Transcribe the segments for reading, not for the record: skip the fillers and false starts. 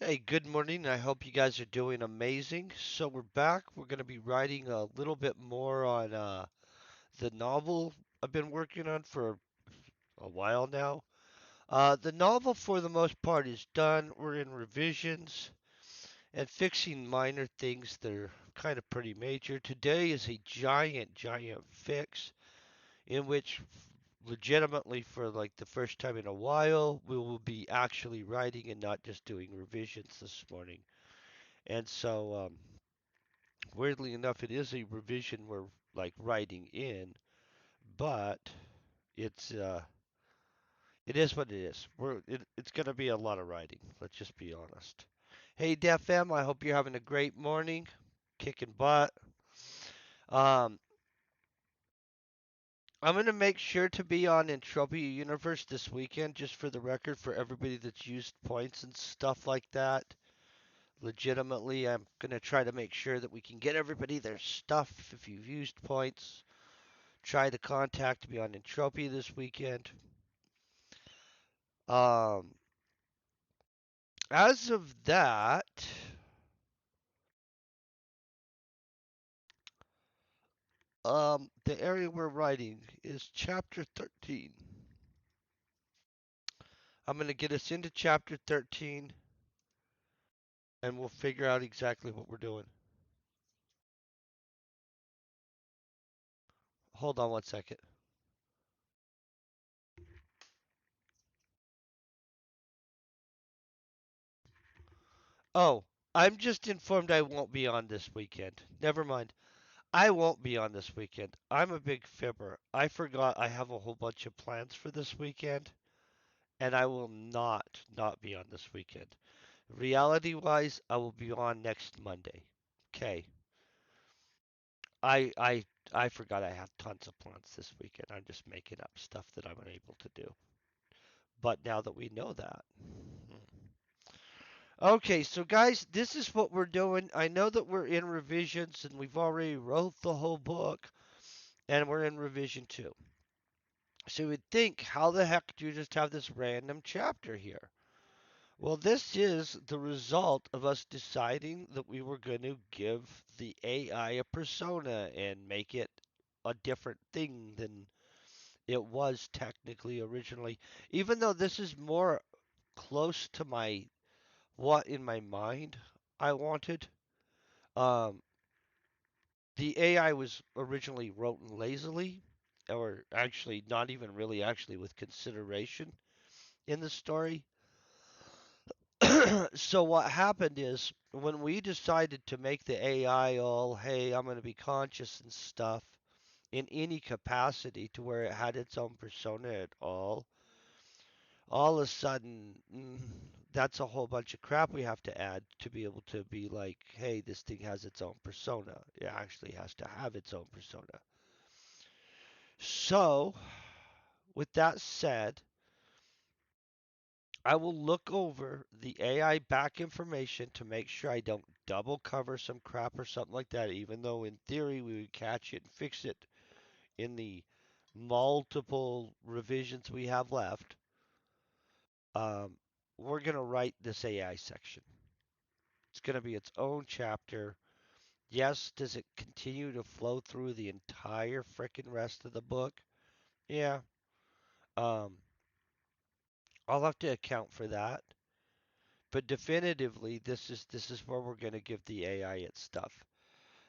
Hey, good morning. I hope you guys are doing amazing. So we're back. We're going to be writing a little bit more on the novel I've been working on for a while now. The novel, for the most part, is done. We're in revisions and fixing minor things that are kind of pretty major. Today is a giant fix in which legitimately for like the first time in a while, we will be actually writing and not just doing revisions this morning. And so, weirdly enough, it is a revision we're like writing in, but it's it is what it is. It's gonna be a lot of writing. Let's just be honest. Hey, Def M, I hope you're having a great morning, kicking butt. Um, I'm gonna make sure to be on Entropy Universe this weekend, just for the record, for everybody that's used points and stuff like that. Legitimately, I'm gonna try to make sure that we can get everybody their stuff if you've used points. Try to contact me on Entropy this weekend. Um, as of that, the area we're writing is chapter 13. I'm going to get us into chapter 13 and we'll figure out exactly what we're doing. Hold on one second. Oh, I'm just informed I won't be on this weekend. Never mind. I won't be on this weekend. I'm a big fibber. I forgot I have a whole bunch of plans for this weekend, and I will not be on this weekend. Reality wise, I will be on next Monday. Okay. I I I forgot I have tons of plans this weekend. I'm just making up stuff that I'm unable to do. But now that we know that. Okay, so guys, this is what we're doing. I know that we're in revisions and we've already wrote the whole book and we're in revision 2. So you would think, how the heck do you just have this random chapter here? Well, this is the result of us deciding that we were going to give the AI a persona and make it a different thing than it was technically originally. Even though this is more close to my what in my mind I wanted. Um, the AI was originally written lazily, or actually not even really actually with consideration in the story. So what happened is when we decided to make the AI all, hey, I'm going to be conscious and stuff in any capacity to where it had its own persona at all of a sudden, that's a whole bunch of crap we have to add to be able to be like, hey, this thing has its own persona. It actually has to have its own persona. So, with that said, I will look over the AI back information to make sure I don't double cover some crap or something like that, even though in theory we would catch it and fix it in the multiple revisions we have left. Um, we're going to write this AI section. It's going to be its own chapter. Yes, does it continue to flow through the entire frickin' rest of the book? Yeah. Um, I'll have to account for that. But definitively, this is where we're going to give the AI its stuff.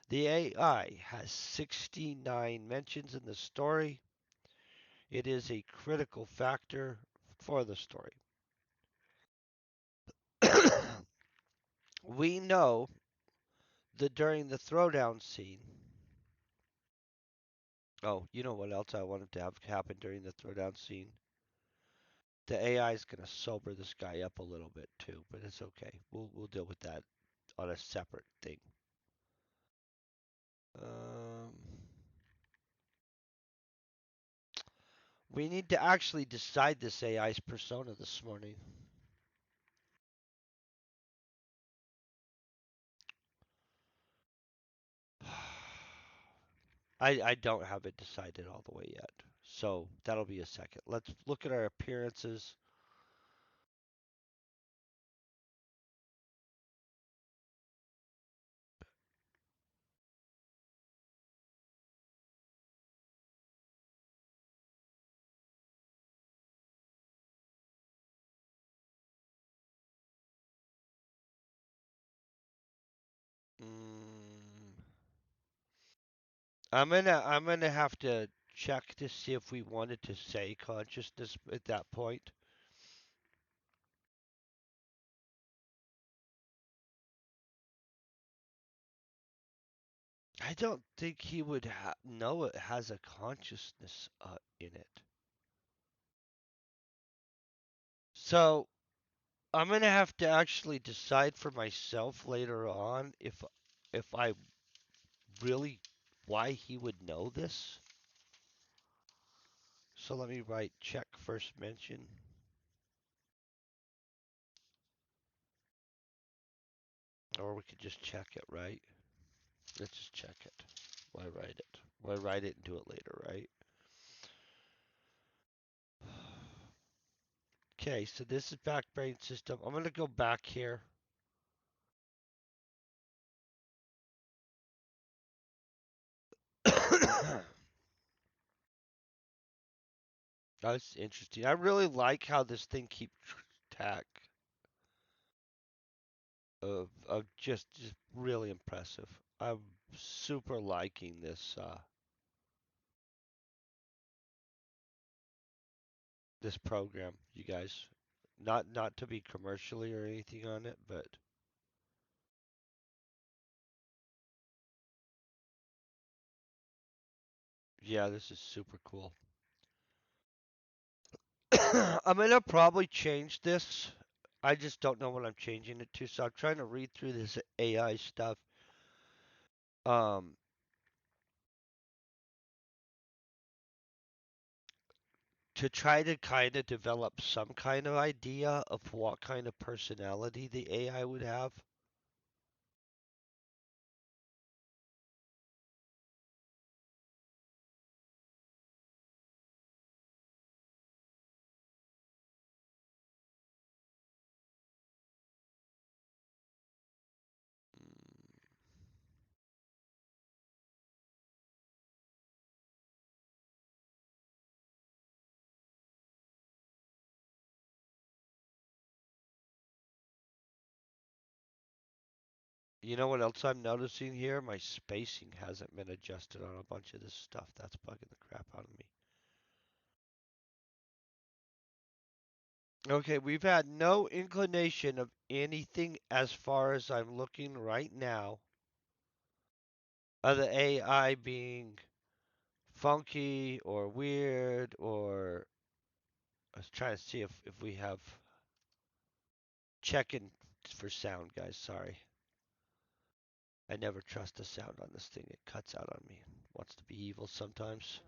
The AI has 69 mentions in the story. It is a critical factor for the story. We know that during the throwdown scene, oh, you know what else I wanted to have happen during the throwdown scene? The AI is going to sober this guy up a little bit too, but it's okay. We'll deal with that on a separate thing. Um, we need to actually decide this AI's persona this morning. I don't have it decided all the way yet, so that'll be a second. Let's look at our appearances. I'm gonna have to check to see if we wanted to say consciousness at that point. I don't think he would know it has a consciousness in it. So I'm gonna have to actually decide for myself later on if I really why he would know this. So let me write check first mention, or we could just check it, right? Let's just check it. Why write it? Why write it and do it later, right? Okay, so this is back brain system. I'm gonna go back here. That's interesting. I really like how this thing keeps track of just really impressive. I'm super liking this program, you guys. Not to be commercially or anything on it, but yeah, this is super cool. I'm gonna probably change this. I just don't know what I'm changing it to, so I'm trying to read through this AI stuff. Um, to try to kind of develop some kind of idea of what kind of personality the AI would have. Mm, You know what else I'm noticing here? My spacing hasn't been adjusted on a bunch of this stuff. That's bugging the crap out of me. Okay, we've had no inclination of anything as far as I'm looking right now of the AI being funky or weird or I was trying to see if we have checking for sound, guys. Sorry. I never trust the sound on this thing. It cuts out on me. Wants to be evil sometimes.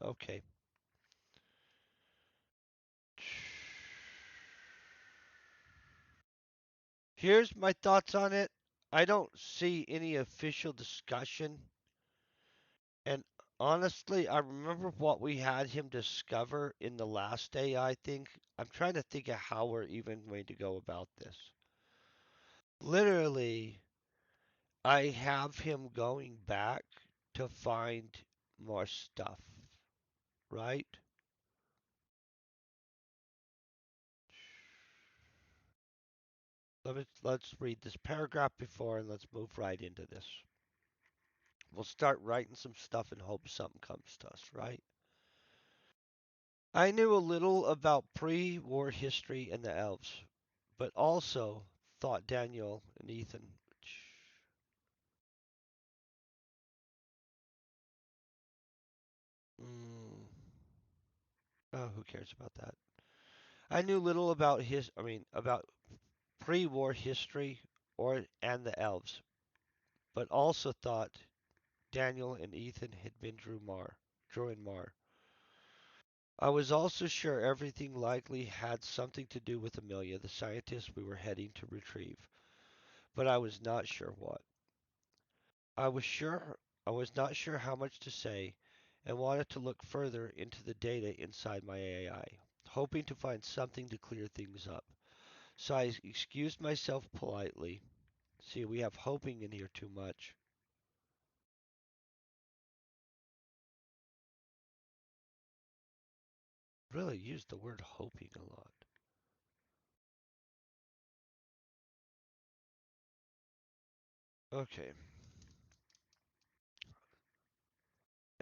Okay. Here's my thoughts on it. I don't see any official discussion. And honestly, I remember what we had him discover in the last AI thing. I'm trying to think of how we're even going to go about this. Literally, I have him going back to find more stuff, right? Let's read this paragraph before and let's move right into this. We'll start writing some stuff and hope something comes to us, right? I knew a little about pre-war history and the elves, but also thought Daniel and Ethan. Mm, oh, who cares about that? I knew little about about pre-war history or and the elves, but also thought Daniel and Ethan had been Drew and Mar. I was also sure everything likely had something to do with Amelia, the scientist we were heading to retrieve, but I was not sure what. I was sure I was not sure how much to say and wanted to look further into the data inside my AI, hoping to find something to clear things up. So I excused myself politely. See, we have hoping in here too much. Really use the word hoping a lot. Okay.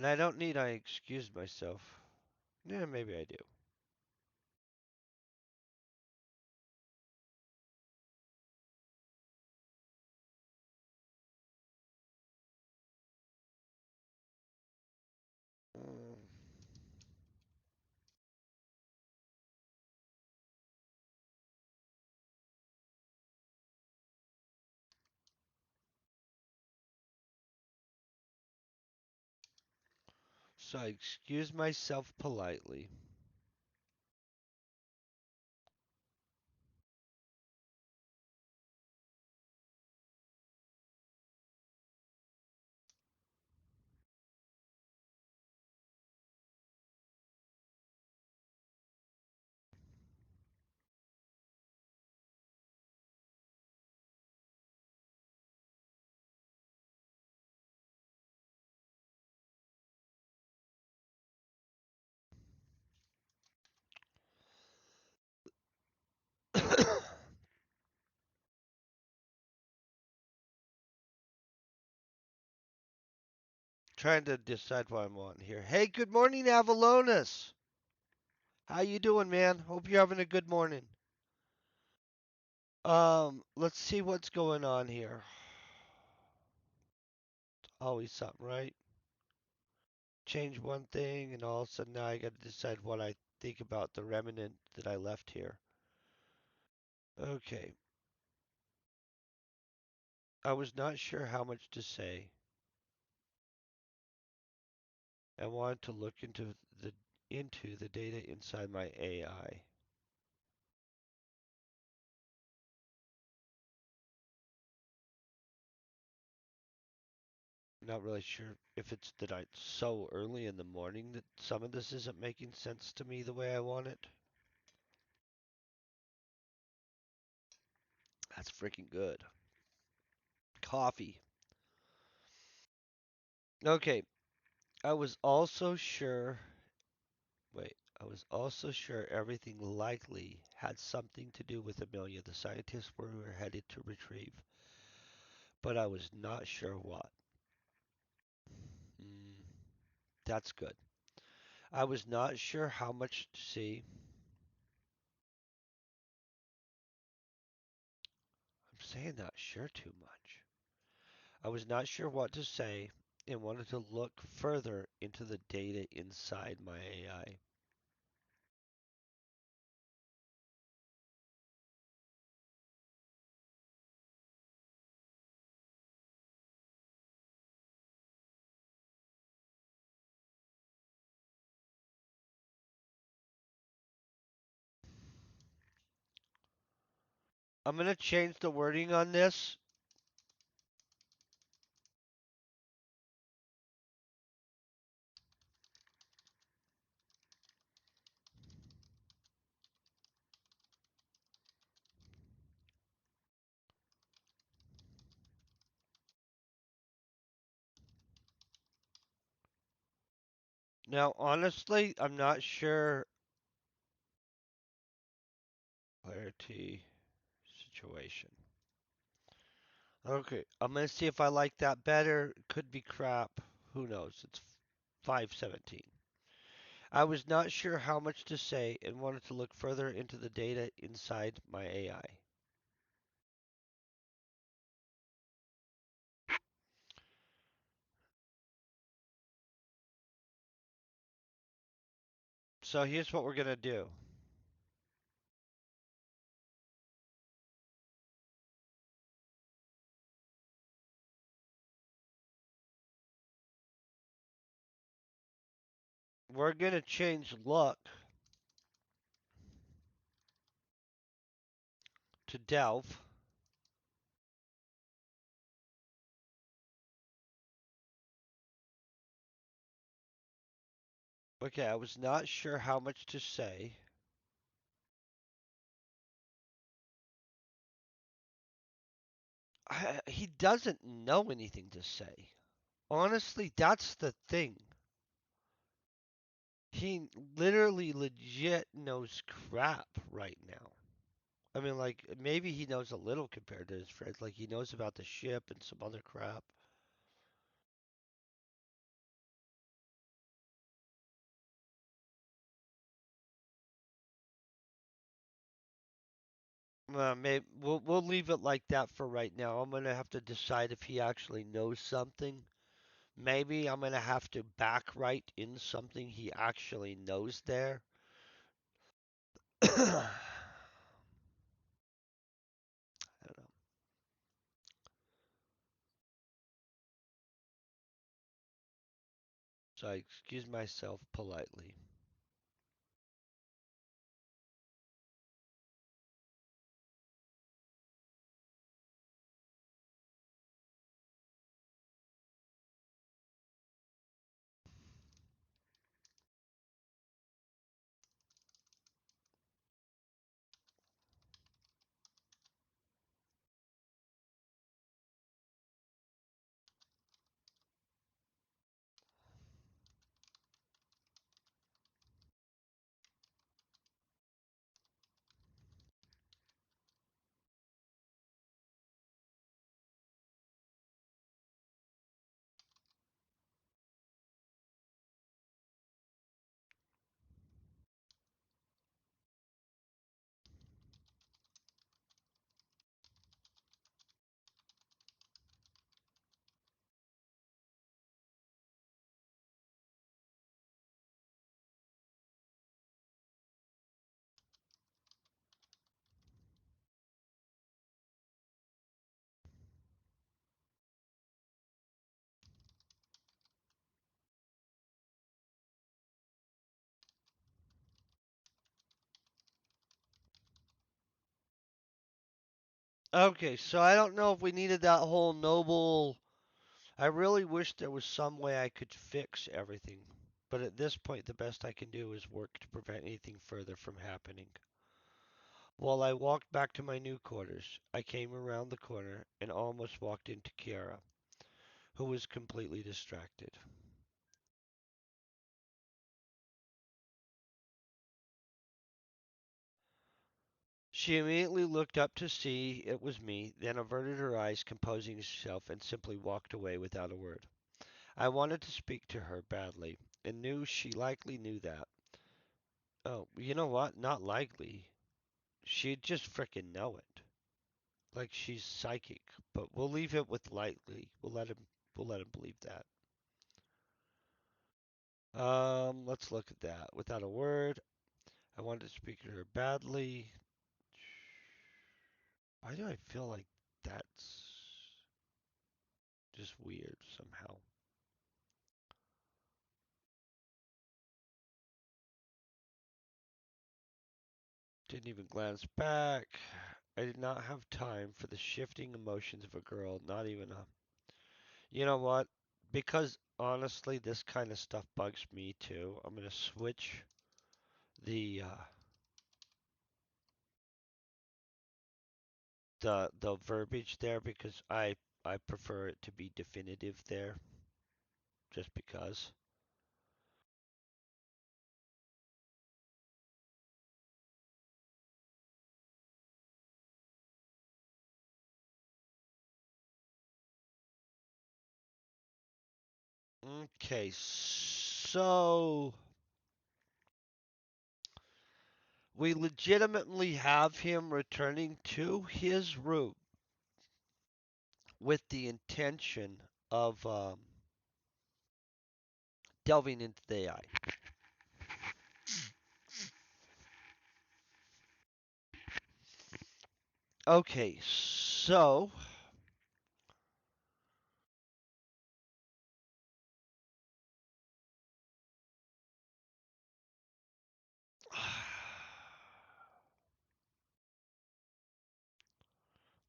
And I don't need I excuse myself. Yeah, maybe I do. Mm. So I excuse myself politely. Trying to decide what I'm on here. Hey, good morning, Avalonus. How you doing, man? Hope you're having a good morning. Let's see what's going on here. Always something, right? Change one thing, and all of a sudden now I got to decide what I think about the remnant that I left here. Okay. I was not sure how much to say. I wanted to look into the data inside my AI. Not really sure if it's that it's so early in the morning that some of this isn't making sense to me the way I want it. That's freaking good. Coffee. Okay. I was also sure. Wait. I was also sure everything likely had something to do with Amelia, the scientist we were headed to retrieve. But I was not sure what. Mm, that's good. I was not sure how much to see. I'm saying not sure too much. I was not sure what to say and wanted to look further into the data inside my AI. I'm going to change the wording on this. Now, honestly, I'm not sure. Clarity situation. Okay, I'm going to see if I like that better. Could be crap. Who knows? It's 517. I was not sure how much to say and wanted to look further into the data inside my AI. So here's what we're going to do. We're going to change look to delve. Okay, I was not sure how much to say. He doesn't know anything to say. Honestly, that's the thing. He literally legit knows crap right now. I mean, like, maybe he knows a little compared to his friends. Like, he knows about the ship and some other crap. Maybe we'll leave it like that for right now. I'm gonna have to decide if he actually knows something. Maybe I'm gonna have to backwrite in something he actually knows there. I don't know. So I excuse myself politely. Okay, so I don't know if we needed that whole noble. I really wish there was some way I could fix everything. But at this point, the best I can do is work to prevent anything further from happening. While I walked back to my new quarters, I came around the corner and almost walked into Kiara, who was completely distracted. She immediately looked up to see it was me, then averted her eyes, composing herself, and simply walked away without a word. I wanted to speak to her badly, and knew she likely knew that. Oh, you know what? Not likely. She'd just frickin' know it. Like she's psychic. But we'll leave it with likely. We'll let him believe that. Let's look at that. Without a word, I wanted to speak to her badly. Why do I feel like that's just weird somehow? Didn't even glance back. I did not have time for the shifting emotions of a girl, not even a. You know what? Because honestly, this kind of stuff bugs me too. I'm gonna switch the the verbiage there because I prefer it to be definitive there, just because. Okay, so we legitimately have him returning to his room with the intention of delving into the AI. Okay, so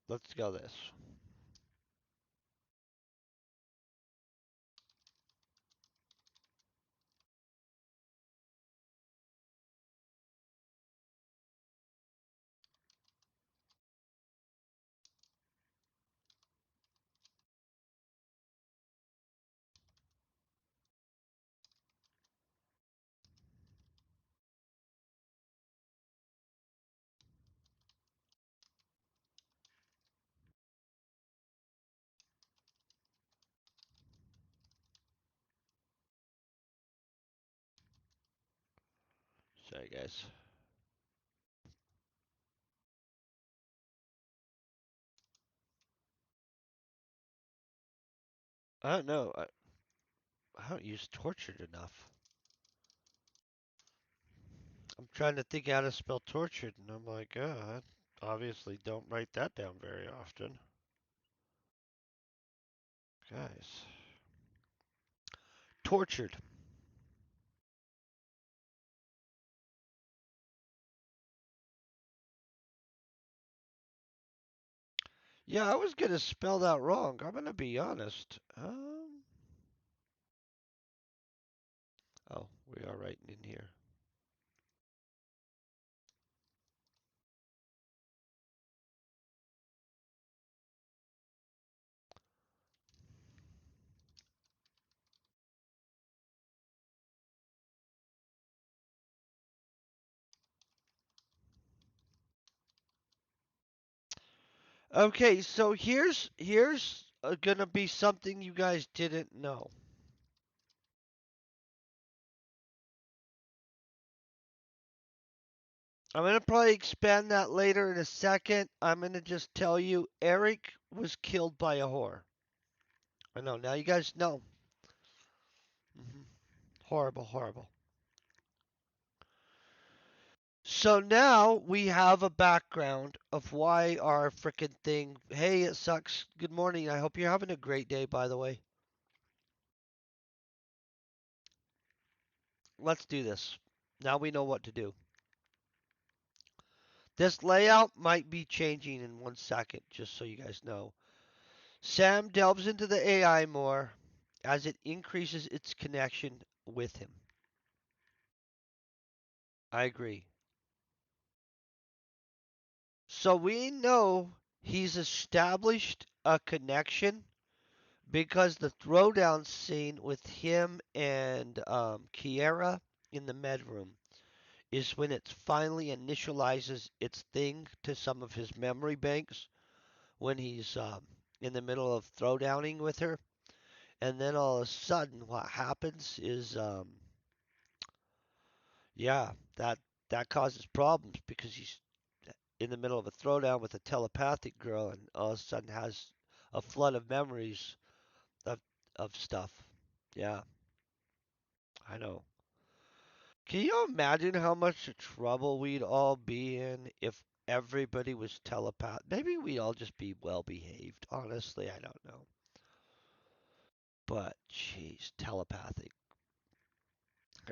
let's go this. Sorry, guys. I don't know. I don't use tortured enough. I'm trying to think how to spell tortured, and I'm like, I obviously don't write that down very often. Guys. Tortured. Yeah, I was gonna spell that wrong. I'm gonna be honest. Oh, we are writing in here. Okay, so here's gonna be something you guys didn't know. I'm gonna probably expand that later in a second. I'm gonna just tell you Eric was killed by a whore. I know, now you guys know. Hmm. Horrible, horrible. So now we have a background of why our frickin' thing. Hey, it sucks. Good morning. I hope you're having a great day, by the way. Let's do this. Now we know what to do. This layout might be changing in 1 second, just so you guys know. Sam delves into the AI more as it increases its connection with him. I agree. So we know he's established a connection because the throwdown scene with him and Kiera in the med room is when it finally initializes its thing to some of his memory banks when he's in the middle of throwdowning with her. And then all of a sudden, what happens is, yeah, that causes problems because he's in the middle of a throwdown with a telepathic girl, and all of a sudden has a flood of memories of stuff. Yeah, I know. Can you imagine how much trouble we'd all be in if everybody was telepath? Maybe we'd all just be well behaved. Honestly, I don't know. But, jeez, telepathic.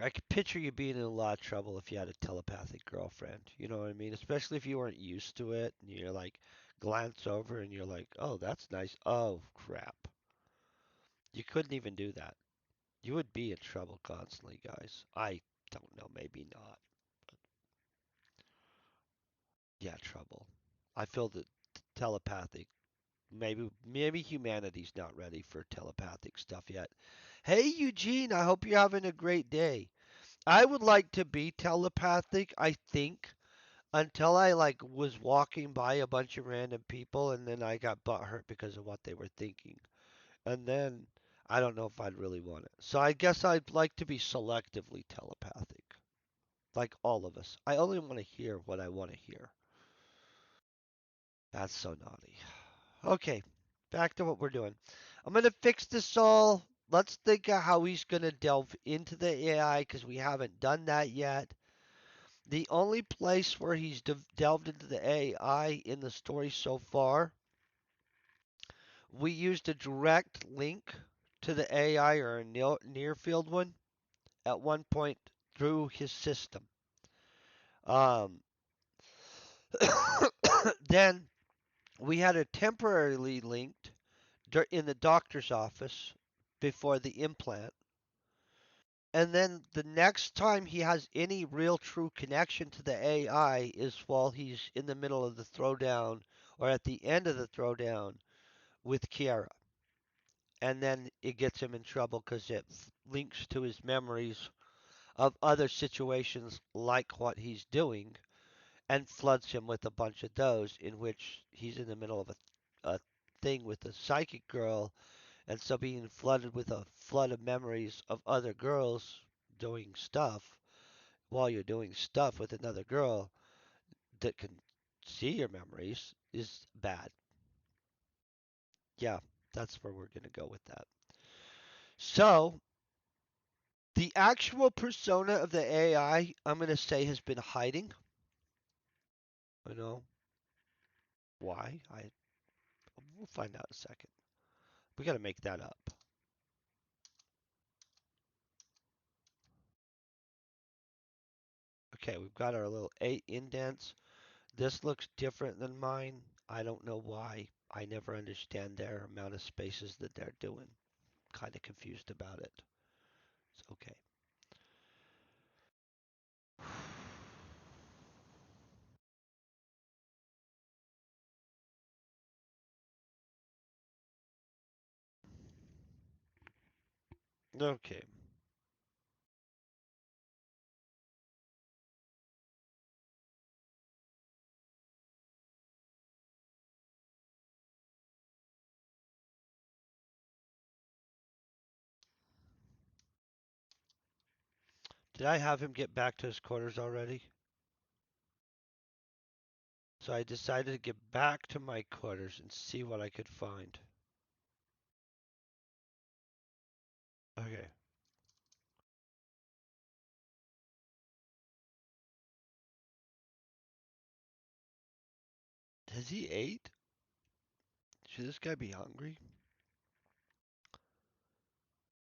I could picture you being in a lot of trouble if you had a telepathic girlfriend. You know what I mean? Especially if you weren't used to it and you're like, glance over and you're like, oh, that's nice. Oh, crap. You couldn't even do that. You would be in trouble constantly, guys. I don't know, maybe not. Yeah, trouble. I feel that telepathic. Maybe humanity's not ready for telepathic stuff yet. Hey Eugene, I hope you're having a great day. I would like to be telepathic, I think, until I like was walking by a bunch of random people and then I got butthurt because of what they were thinking. And then I don't know if I'd really want it. So I guess I'd like to be selectively telepathic. Like all of us. I only want to hear what I want to hear. That's so naughty. Okay, back to what we're doing. I'm going to fix this all. Let's think of how he's going to delve into the AI because we haven't done that yet. The only place where he's delved into the AI in the story so far, we used a direct link to the AI or a near field one at one point through his system. Um, then we had it temporarily linked in the doctor's office before the implant. And then the next time he has any real true connection to the AI is while he's in the middle of the throwdown or at the end of the throwdown with Kiara. And then it gets him in trouble because it links to his memories of other situations like what he's doing and floods him with a bunch of those in which he's in the middle of a thing with a psychic girl. And so being flooded with a flood of memories of other girls doing stuff while you're doing stuff with another girl that can see your memories is bad. Yeah, that's where we're going to go with that. So, the actual persona of the AI, I'm going to say, has been hiding. I know why. We'll find out in a second. We got to make that up. Okay, we've got our little 8 indents. This looks different than mine. I don't know why. I never understand their amount of spaces that they're doing. Kind of confused about it. It's okay. Okay. Did I have him get back to his quarters already? So I decided to get back to my quarters and see what I could find. Okay. Has he ate? Should this guy be hungry?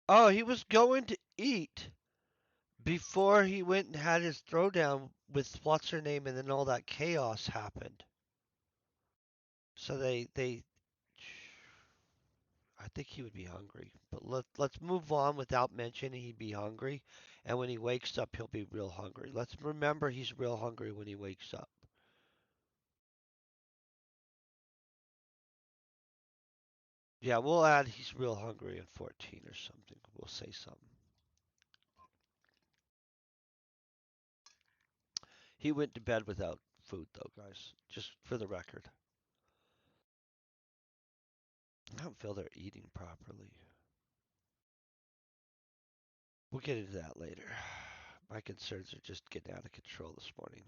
Oh, he was going to eat before he went and had his throwdown with what's her name, and then all that chaos happened. So I think he would be hungry. But let's move on without mentioning he'd be hungry. And when he wakes up, he'll be real hungry. Let's remember he's real hungry when he wakes up. Yeah, we'll add he's real hungry in 14 or something. We'll say something. He went to bed without food, though, guys. Just for the record. I don't feel they're eating properly. We'll get into that later. My concerns are just getting out of control this morning.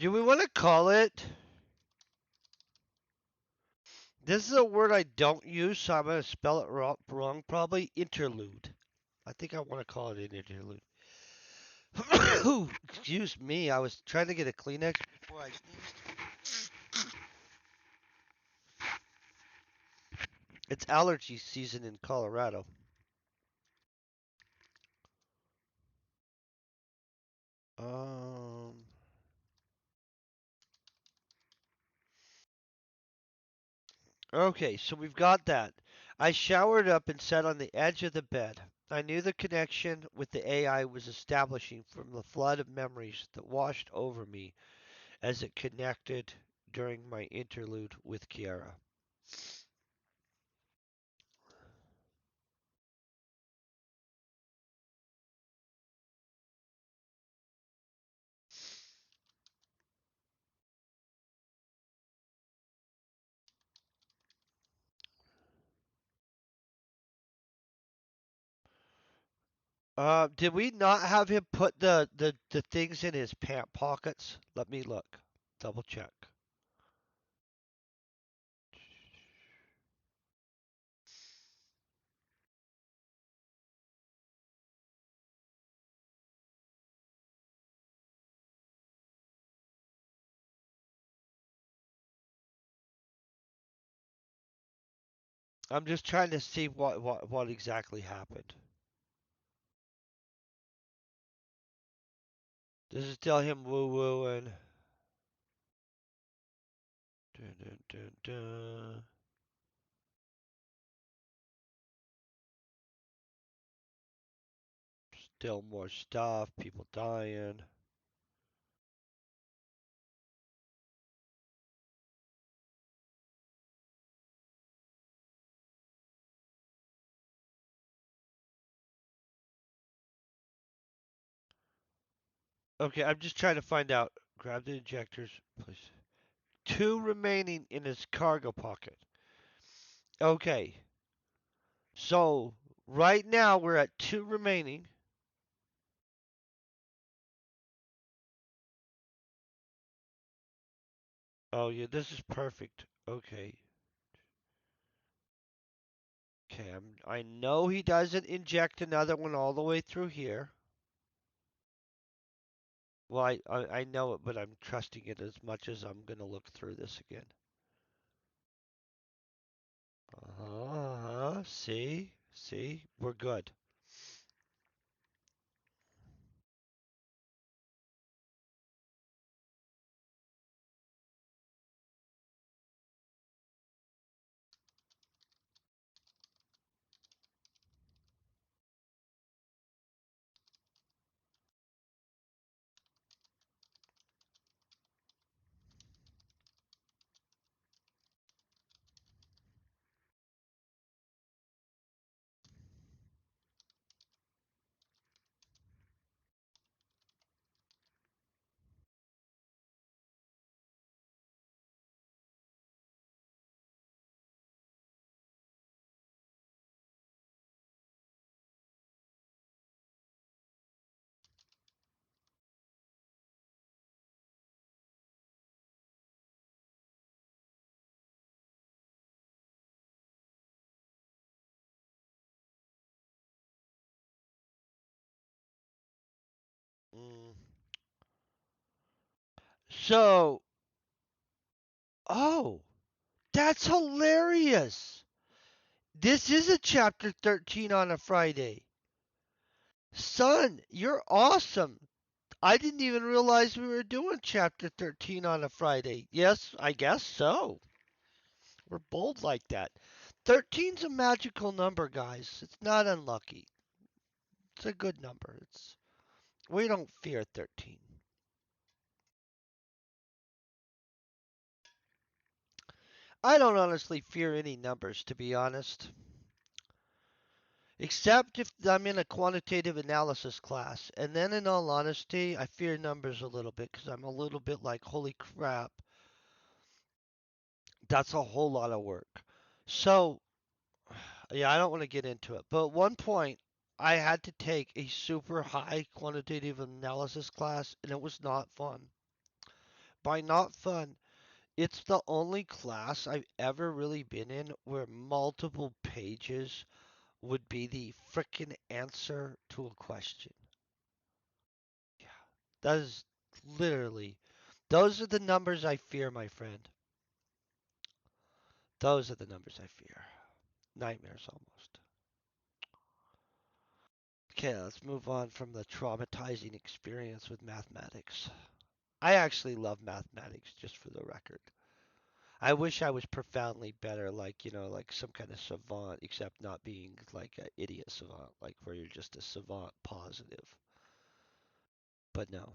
Do we want to call it? This is a word I don't use, so I'm going to spell it wrong probably. Interlude. I think I want to call it an interlude. Excuse me, I was trying to get a Kleenex before I sneezed. It's allergy season in Colorado. Um. Okay, so we've got that. I showered up and sat on the edge of the bed. I knew the connection with the AI was establishing from the flood of memories that washed over me as it connected during my interlude with Kiara. Did we not have him put the things in his pant pockets? Let me look. Double check. I'm just trying to see what exactly happened. This is still him woo woo and dun, dun, dun, dun. Still more stuff, people dying. Okay, I'm just trying to find out. Grab the injectors, please. Two remaining in his cargo pocket. Okay, so right now we're at two remaining. Oh yeah, this is perfect. Okay. Okay, I know he doesn't inject another one all the way through here. Well, I know it, but I'm trusting it as much as I'm gonna look through this again. Uh-huh. See, we're good. Mm. So, oh, that's hilarious. This is a chapter 13 on a Friday. Son, you're awesome. I didn't even realize we were doing chapter 13 on a Friday. Yes, I guess so. We're bold like that. 13's a magical number, guys. It's not unlucky. It's a good number. It's we don't fear 13. I don't honestly fear any numbers, to be honest. Except if I'm in a quantitative analysis class. And then, in all honesty, I fear numbers a little bit because I'm a little bit like, holy crap, that's a whole lot of work. So, yeah, I don't want to get into it. But at one point, I had to take a super high quantitative analysis class, and it was not fun. By not fun, it's the only class I've ever really been in where multiple pages would be the frickin' answer to a question. Yeah, that is literally, those are the numbers I fear, my friend. Those are the numbers I fear. Nightmares almost. Okay, let's move on from the traumatizing experience with mathematics. I actually love mathematics, just for the record. I wish I was profoundly better, like, like some kind of savant, except not being like an idiot savant, like where you're just a savant positive. But no,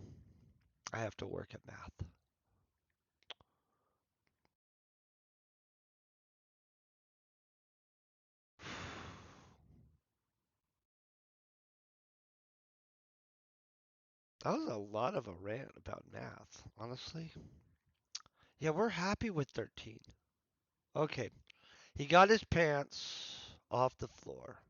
I have to work at math. That was a lot of a rant about math, honestly. Yeah, we're happy with 13. Okay, he got his pants off the floor.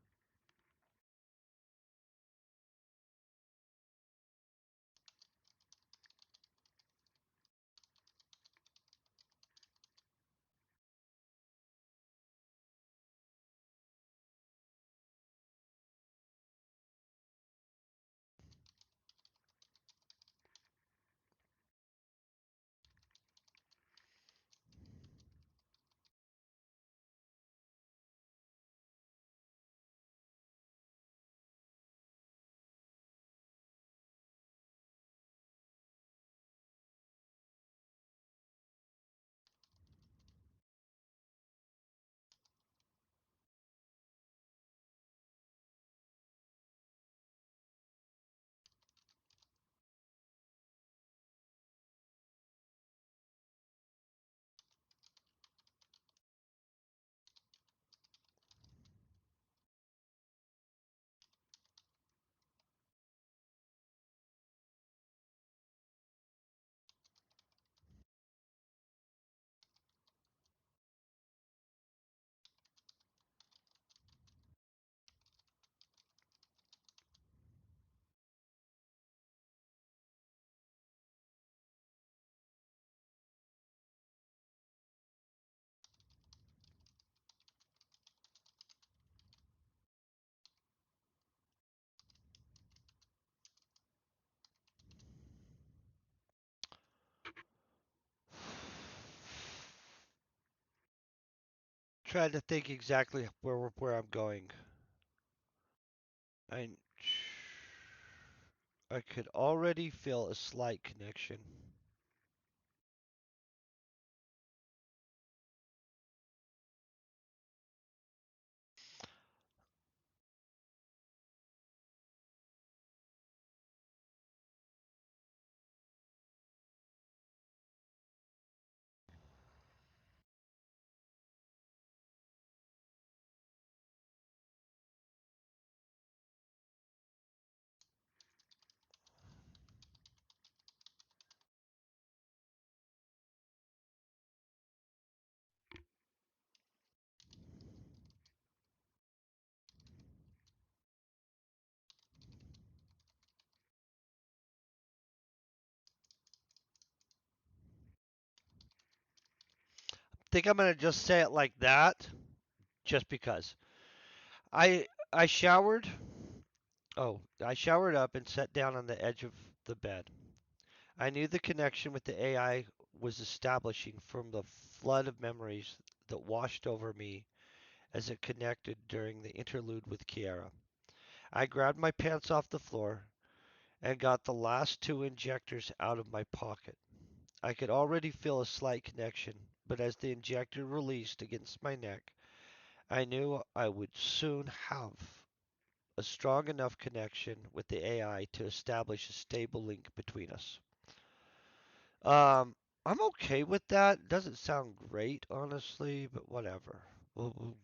trying to think exactly where I'm going. I I could already feel a slight connection. Think I'm gonna just say it like that, just because. I showered. Oh, I showered up and sat down on the edge of the bed. I knew the connection with the AI was establishing from the flood of memories that washed over me as it connected during the interlude with Kiara. I grabbed my pants off the floor and got the last two injectors out of my pocket. I could already feel a slight connection, but as the injector released against my neck, I knew I would soon have a strong enough connection with the AI to establish a stable link between us. Um, I'm okay with that. Doesn't sound great, honestly, but whatever. We'll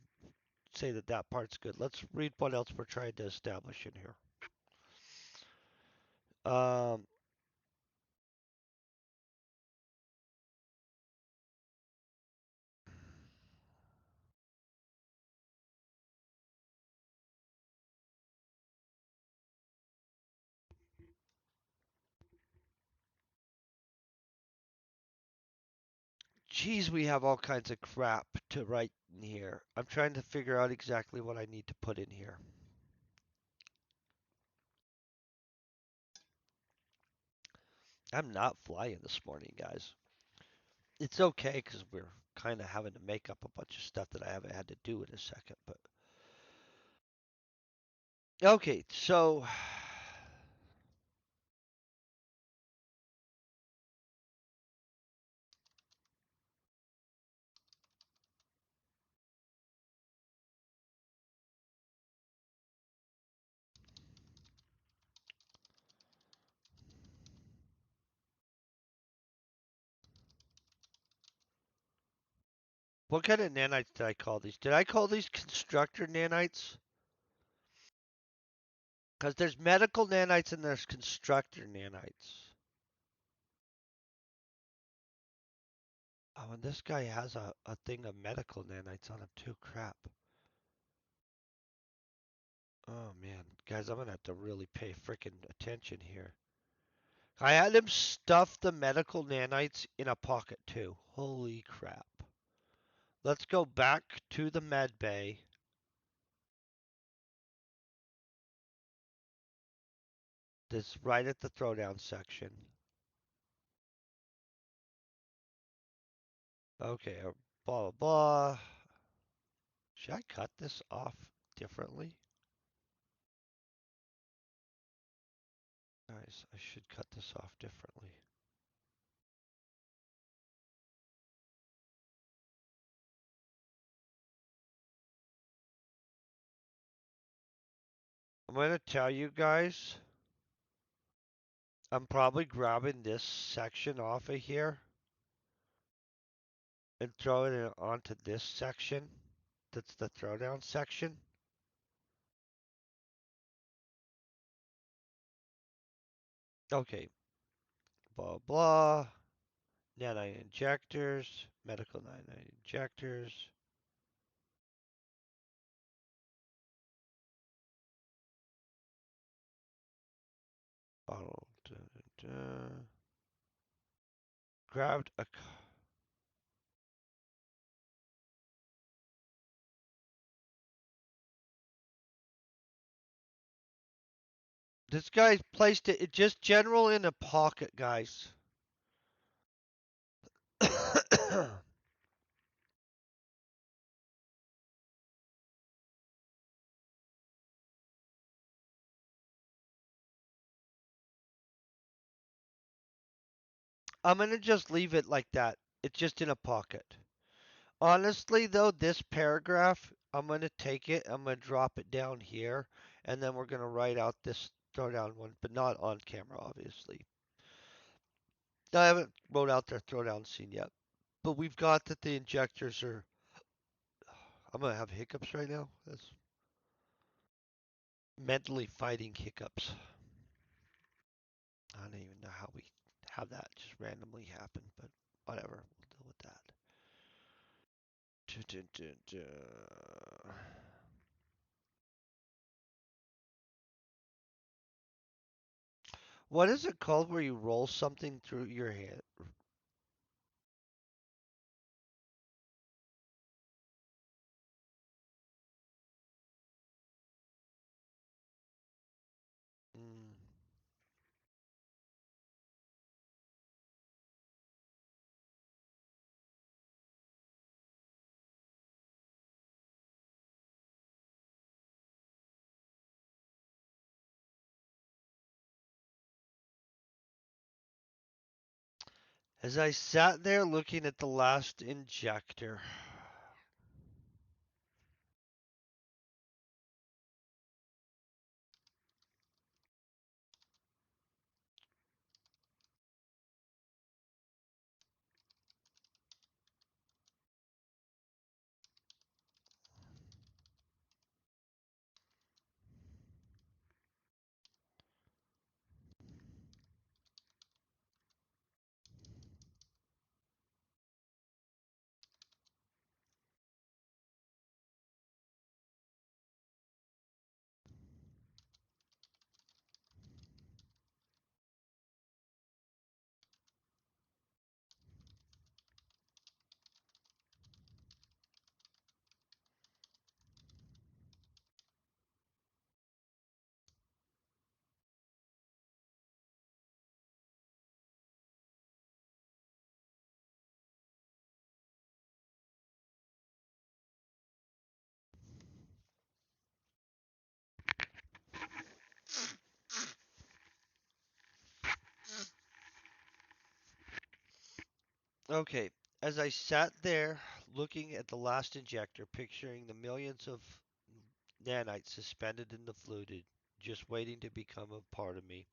say that that part's good. Let's read what else we're trying to establish in here. Um, Geez, we have all kinds of crap to write in here. I'm trying to figure out exactly what I need to put in here. I'm not flying this morning, guys. It's okay because we're kind of having to make up a bunch of stuff that I haven't had to do in a second. But okay, so what kind of nanites did I call these? Did I call these constructor nanites? Because there's medical nanites and there's constructor nanites. Oh, and this guy has a thing of medical nanites on him too. Crap. Oh man, guys, I'm gonna have to really pay frickin' attention here. I had him stuff the medical nanites in a pocket too. Holy crap. Let's go back to the med bay. This right at the throwdown section. Okay, blah blah blah. Should I cut this off differently? Guys, I should cut this off differently. I'm gonna tell you guys, I'm probably grabbing this section off of here and throwing it onto this section. That's the throwdown section. Okay, blah blah. Nanite injectors, medical nanite injectors. Bottle. Dun, dun, dun. Grabbed a. This guy placed it just general in a pocket, guys. I'm gonna just leave it like that. It's just in a pocket. Honestly, though, this paragraph, I'm gonna take it, I'm gonna drop it down here, and then we're gonna write out this throwdown one, but not on camera, obviously. I haven't wrote out their throwdown scene yet, but we've got that the injectors are. I'm gonna have hiccups right now. That's mentally fighting hiccups. I don't even know how we have that just randomly happen, but whatever. We'll deal with that. Dun, dun, dun, dun. What is it called where you roll something through your hand? Mm. As I sat there looking at the last injector. Okay, as I sat there looking at the last injector, picturing the millions of nanites suspended in the fluid, just waiting to become a part of me.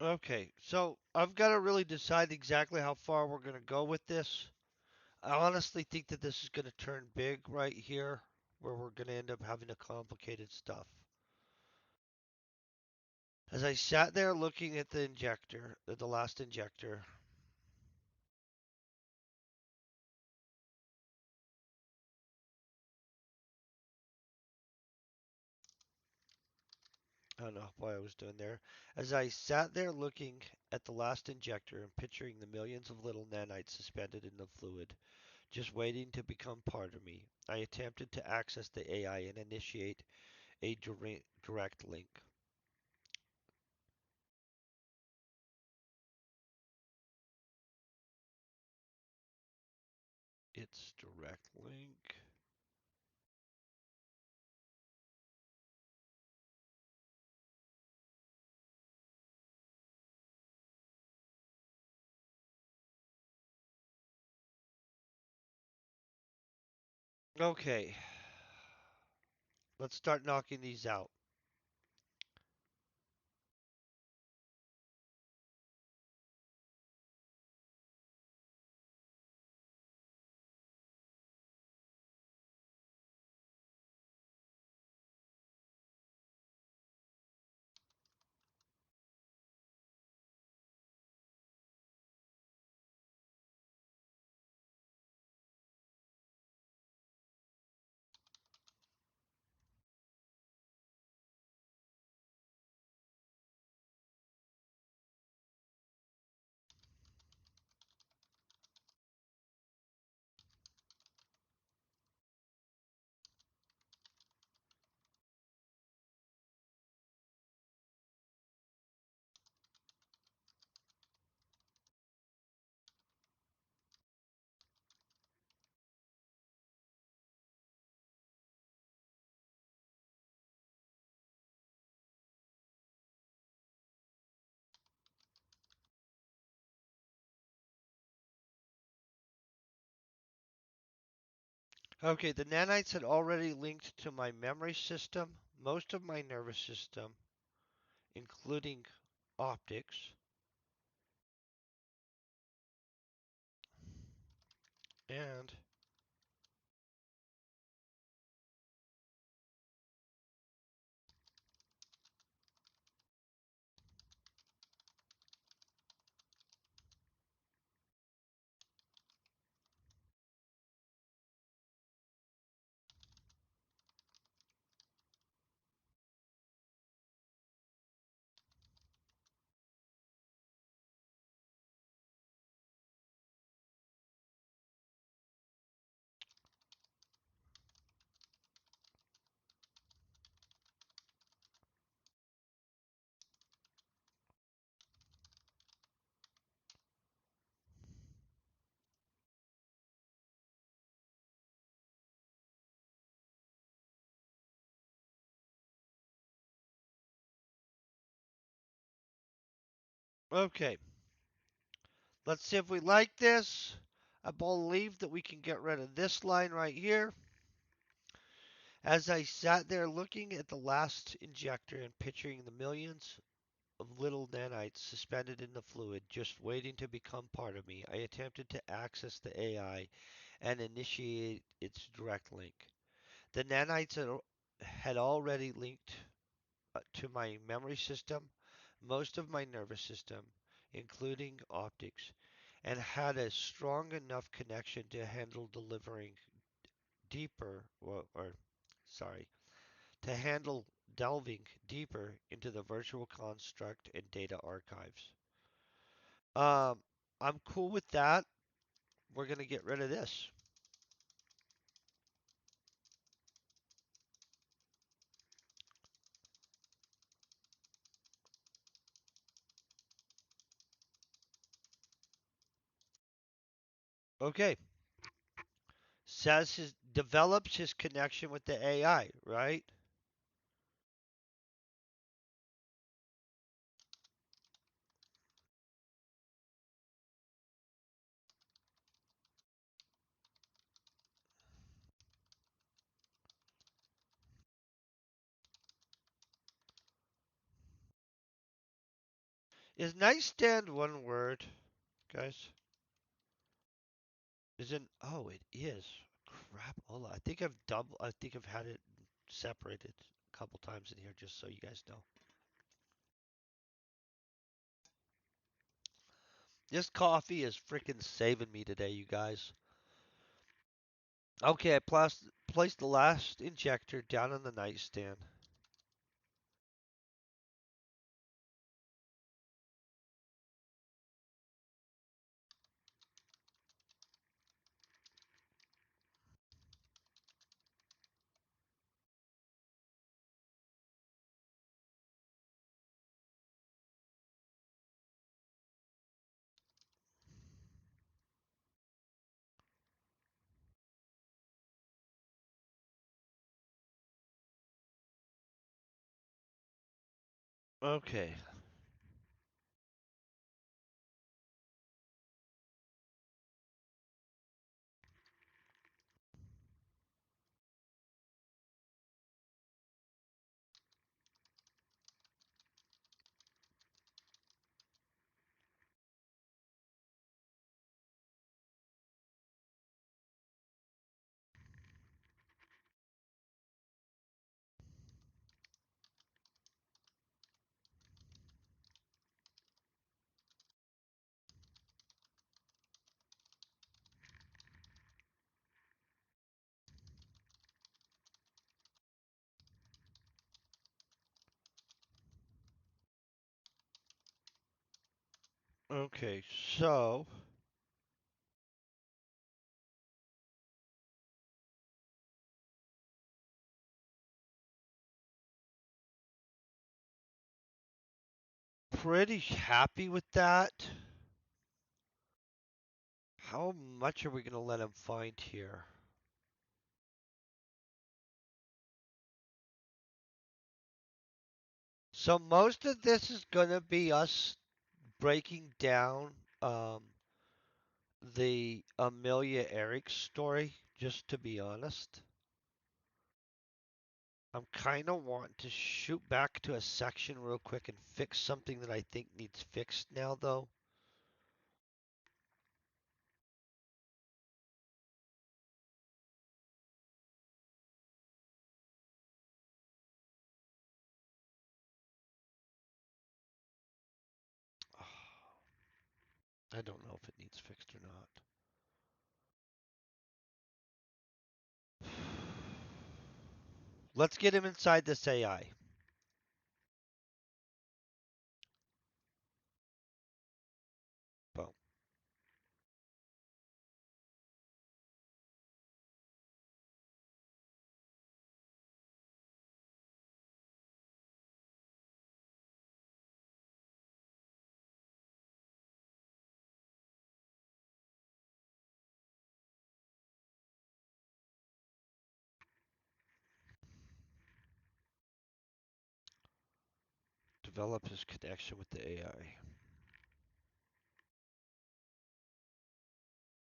Okay, so I've got to really decide exactly how far we're going to go with this. I honestly think that this is going to turn big right here, where we're going to end up having a complicated stuff. As I sat there looking at the injector, at the last injector, I don't know what I was doing there. As I sat there looking at the last injector and picturing the millions of little nanites suspended in the fluid, just waiting to become part of me, I attempted to access the AI and initiate a direct link. Its direct link. Okay, let's start knocking these out. Okay, the nanites had already linked to my memory system, most of my nervous system, including optics, and okay, let's see if we like this. I believe that we can get rid of this line right here. As I sat there looking at the last injector and picturing the millions of little nanites suspended in the fluid, just waiting to become part of me, I attempted to access the AI and initiate its direct link. The nanites had already linked to my memory system, most of my nervous system, including optics, and had a strong enough connection to handle delivering deeper, sorry, to handle delving deeper into the virtual construct and data archives. Um, I'm cool with that. We're going to get rid of this. Okay. Says his develops his connection with the AI, right? Is nightstand one word, guys? Isn't? Oh, it is. Crapola. I think I've had it separated a couple times in here, just so you guys know. This coffee is freaking saving me today, you guys. Okay, I placed the last injector down on the nightstand. Okay. Okay, so pretty happy with that. How much are we gonna let him find here? So most of this is gonna be us breaking down the Amelia Eric story, just to be honest. I'm kind of wanting to shoot back to a section real quick and fix something that I think needs fixed now, though. I don't know if it needs fixed or not. Let's get him inside this AI. Boom. Develop his connection with the AI.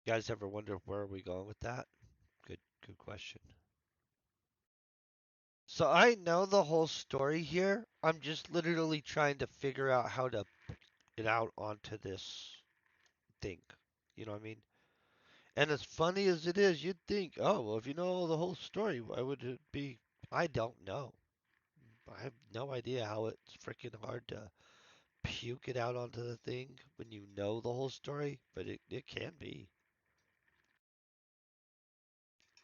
You guys ever wonder where are we going with that? Good question. So I know the whole story here. I'm just literally trying to figure out how to get out onto this thing. You know what I mean? And as funny as it is, you'd think, oh, well, if you know the whole story, why would it be? I don't know. I have no idea how it's freaking hard to puke it out onto the thing when you know the whole story, but it can be.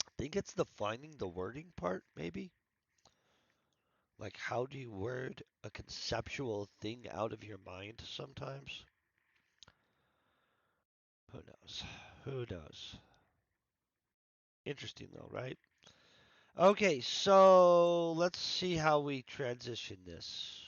I think it's the finding the wording part, maybe. Like, how do you word a conceptual thing out of your mind sometimes? Who knows? Who knows? Interesting, though, right? Okay, so let's see how we transition this.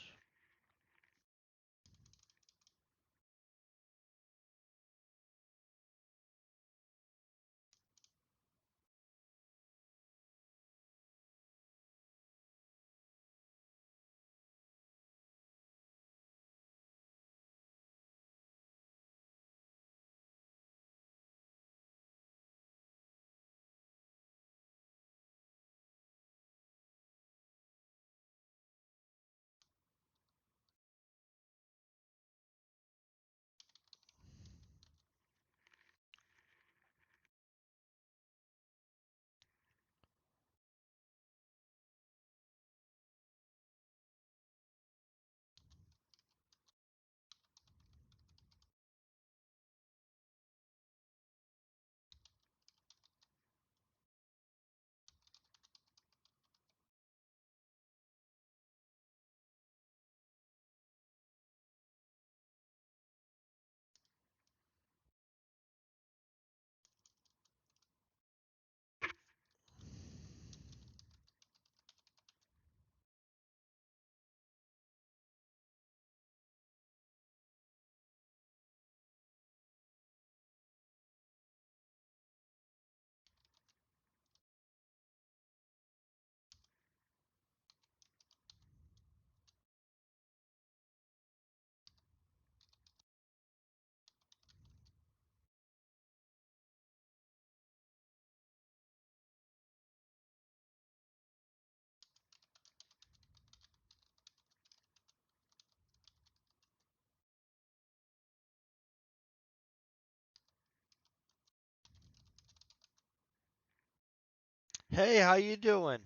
Hey, how you doing?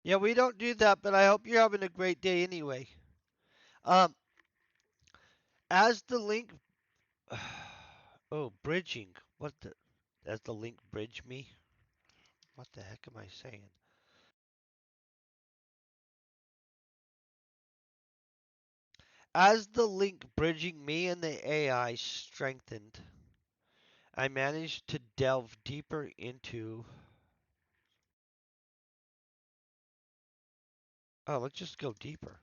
Yeah, we don't do that, but I hope you're having a great day anyway. Um, as the link, oh, bridging. What the? As the link bridge me? What the heck am I saying? As the link bridging me and the AI strengthened, I managed to delve deeper into. Oh, let's just go deeper.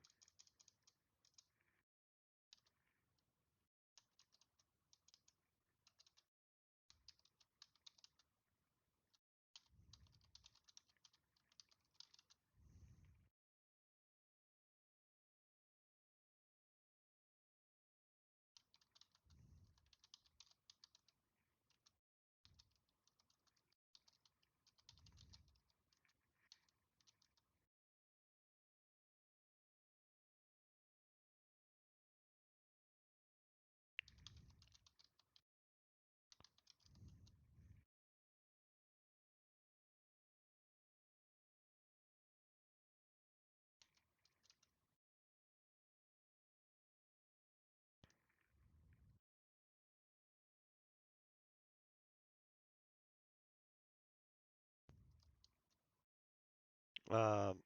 Um,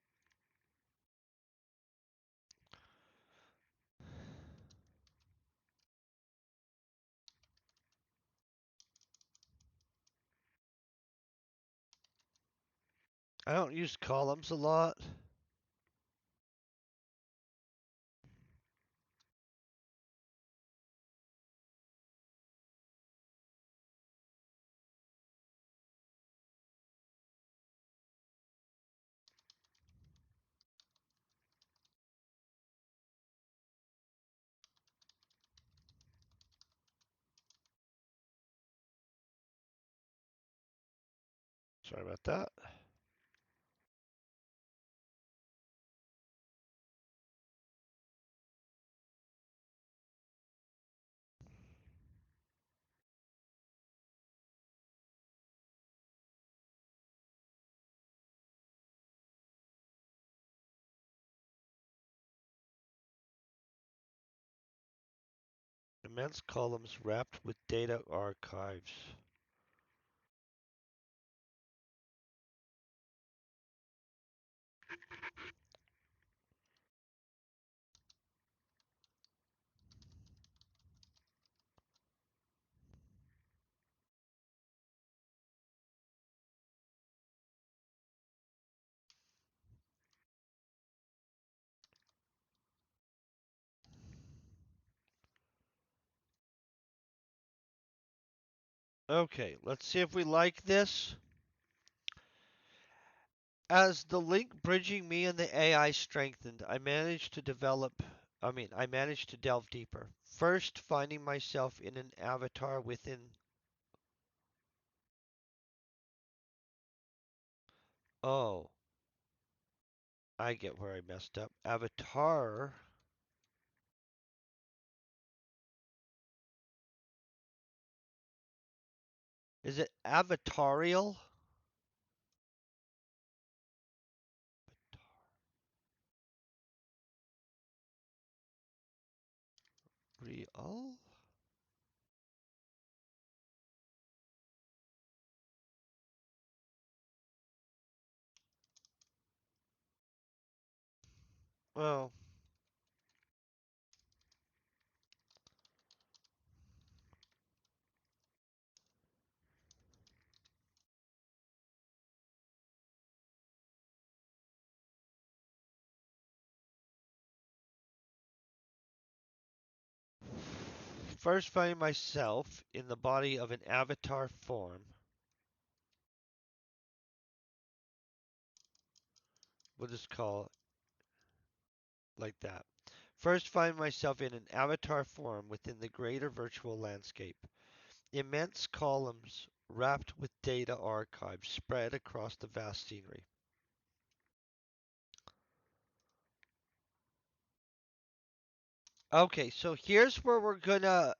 I don't use columns a lot. Sorry about that. Immense columns wrapped with data archives. Okay, let's see if we like this. As the link bridging me and the AI strengthened, I managed to delve deeper. First, finding myself in an avatar within. Oh, I get where I messed up. Avatar. Is it avatarial? Real? Well, first finding myself in the body of an avatar form. We'll just call it like that. First, find myself in an avatar form within the greater virtual landscape. Immense columns wrapped with data archives spread across the vast scenery. Okay, so here's where we're gonna.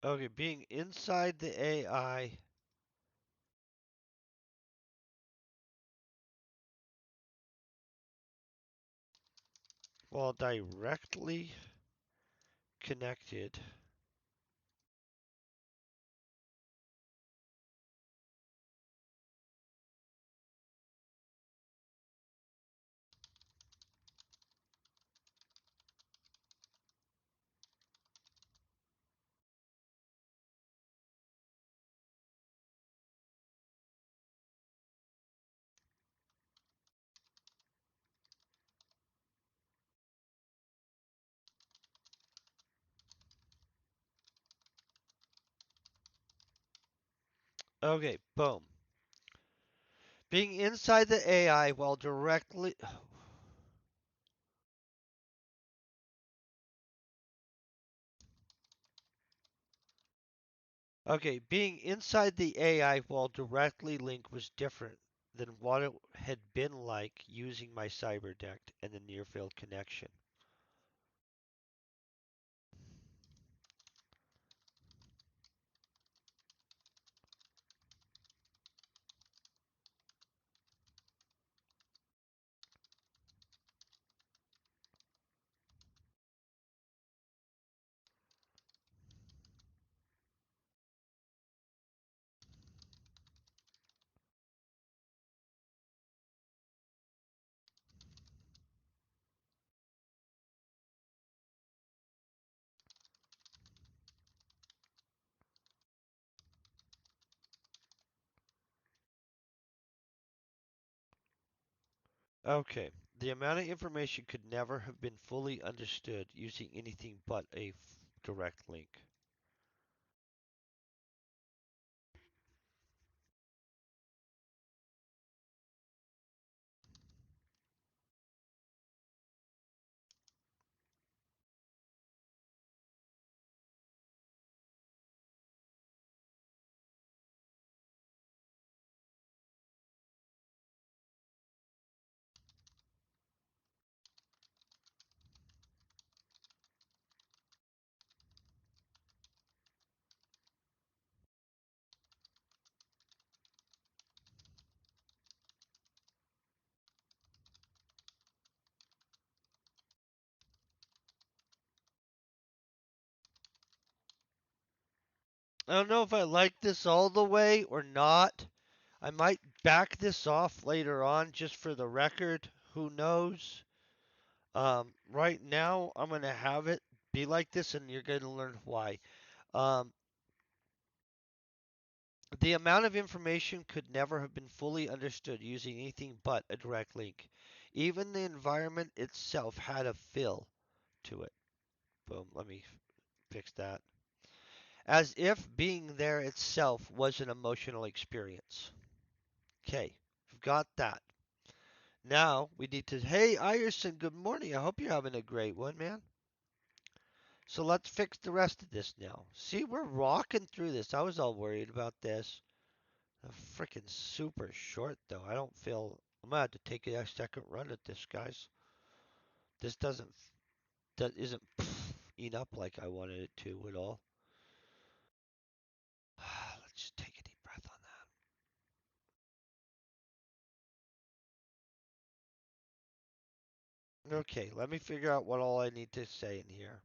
Okay, being inside the AI while directly connected. Okay, boom. Being inside the AI while directly. Okay, being inside the AI while directly linked was different than what it had been like using my cyberdeck and the near field connection. Okay, the amount of information could never have been fully understood using anything but a direct link. I don't know if I like this all the way or not. I might back this off later on just for the record. Who knows? Right now, I'm going to have it be like this, and you're going to learn why. Um, the amount of information could never have been fully understood using anything but a direct link. Even the environment itself had a fill to it. Boom, let me fix that. As if being there itself was an emotional experience. Okay, we've got that. Now we need to. Hey, Iverson, good morning. I hope you're having a great one, man. So let's fix the rest of this now. See, we're rocking through this. I was all worried about this. A freaking super short though. I don't feel I'm gonna have to take a second run at this, guys. This doesn't that isn't eat up like I wanted it to at all. Let's just take a deep breath on that. Okay, let me figure out what all I need to say in here.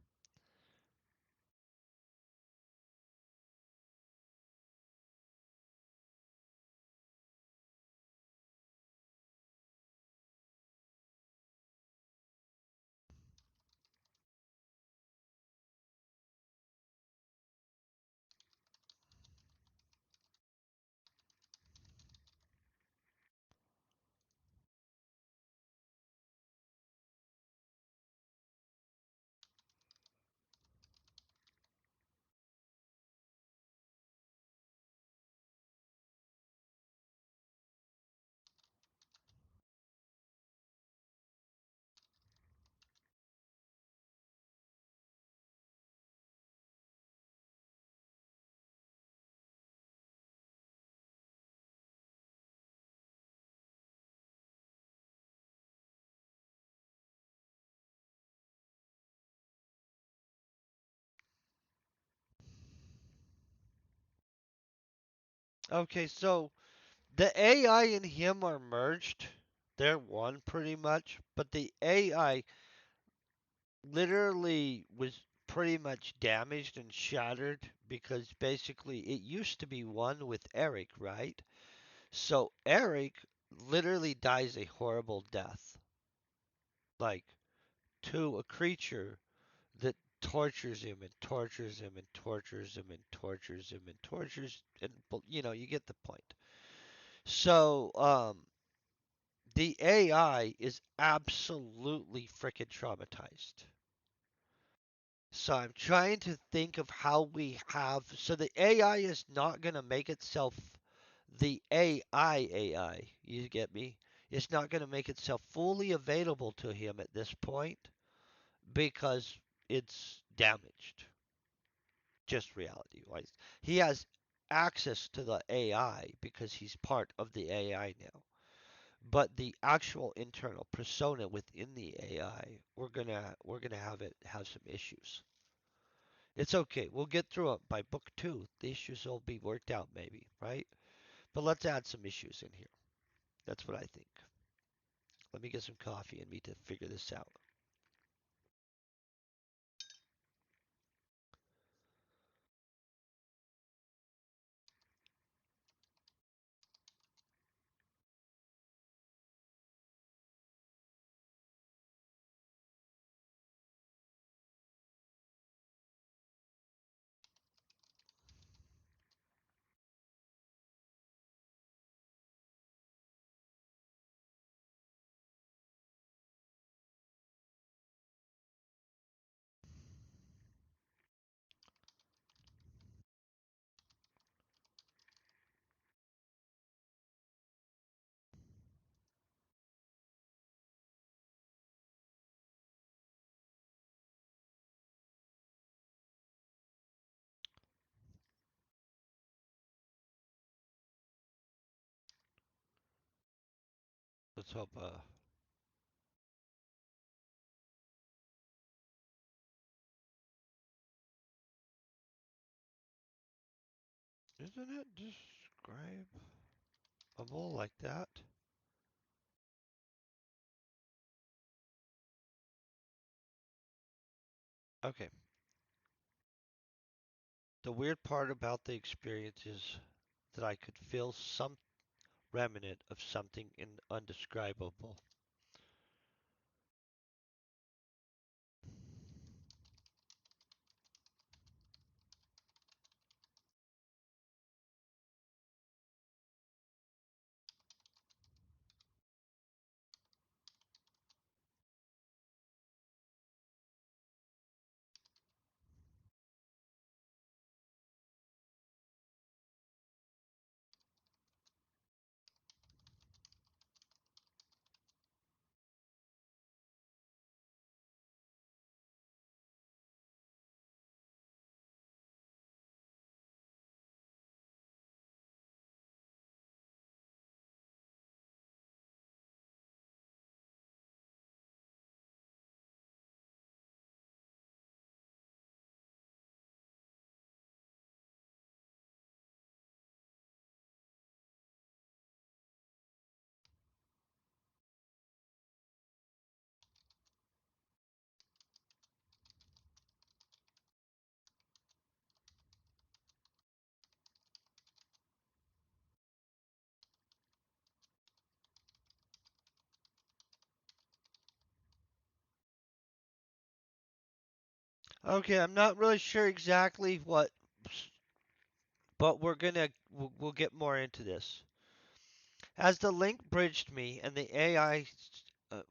Okay, so the AI and him are merged. They're one pretty much, but the AI literally was pretty much damaged and shattered because basically it used to be one with Eric, right? So Eric literally dies a horrible death, like to a creature that tortures him and tortures him and tortures him and tortures him and tortures and you get the point. So the AI is absolutely freaking traumatized. So I'm trying to think of how we have. So the AI is not going to make itself the AI. You get me? It's not going to make itself fully available to him at this point because it's damaged. Just reality wise. He has access to the AI because he's part of the AI now. But the actual internal persona within the AI, we're gonna have some issues. It's okay. We'll get through it by book two. The issues will be worked out, maybe, right? But let's add some issues in here. That's what I think. Let me get some coffee and me to figure this out. Let's hope. Isn't it describable like that? Okay. The weird part about the experience is that I could feel some remnant of something undescribable. Okay, I'm not really sure exactly what, but we'll get more into this. As the link bridged me and the AI,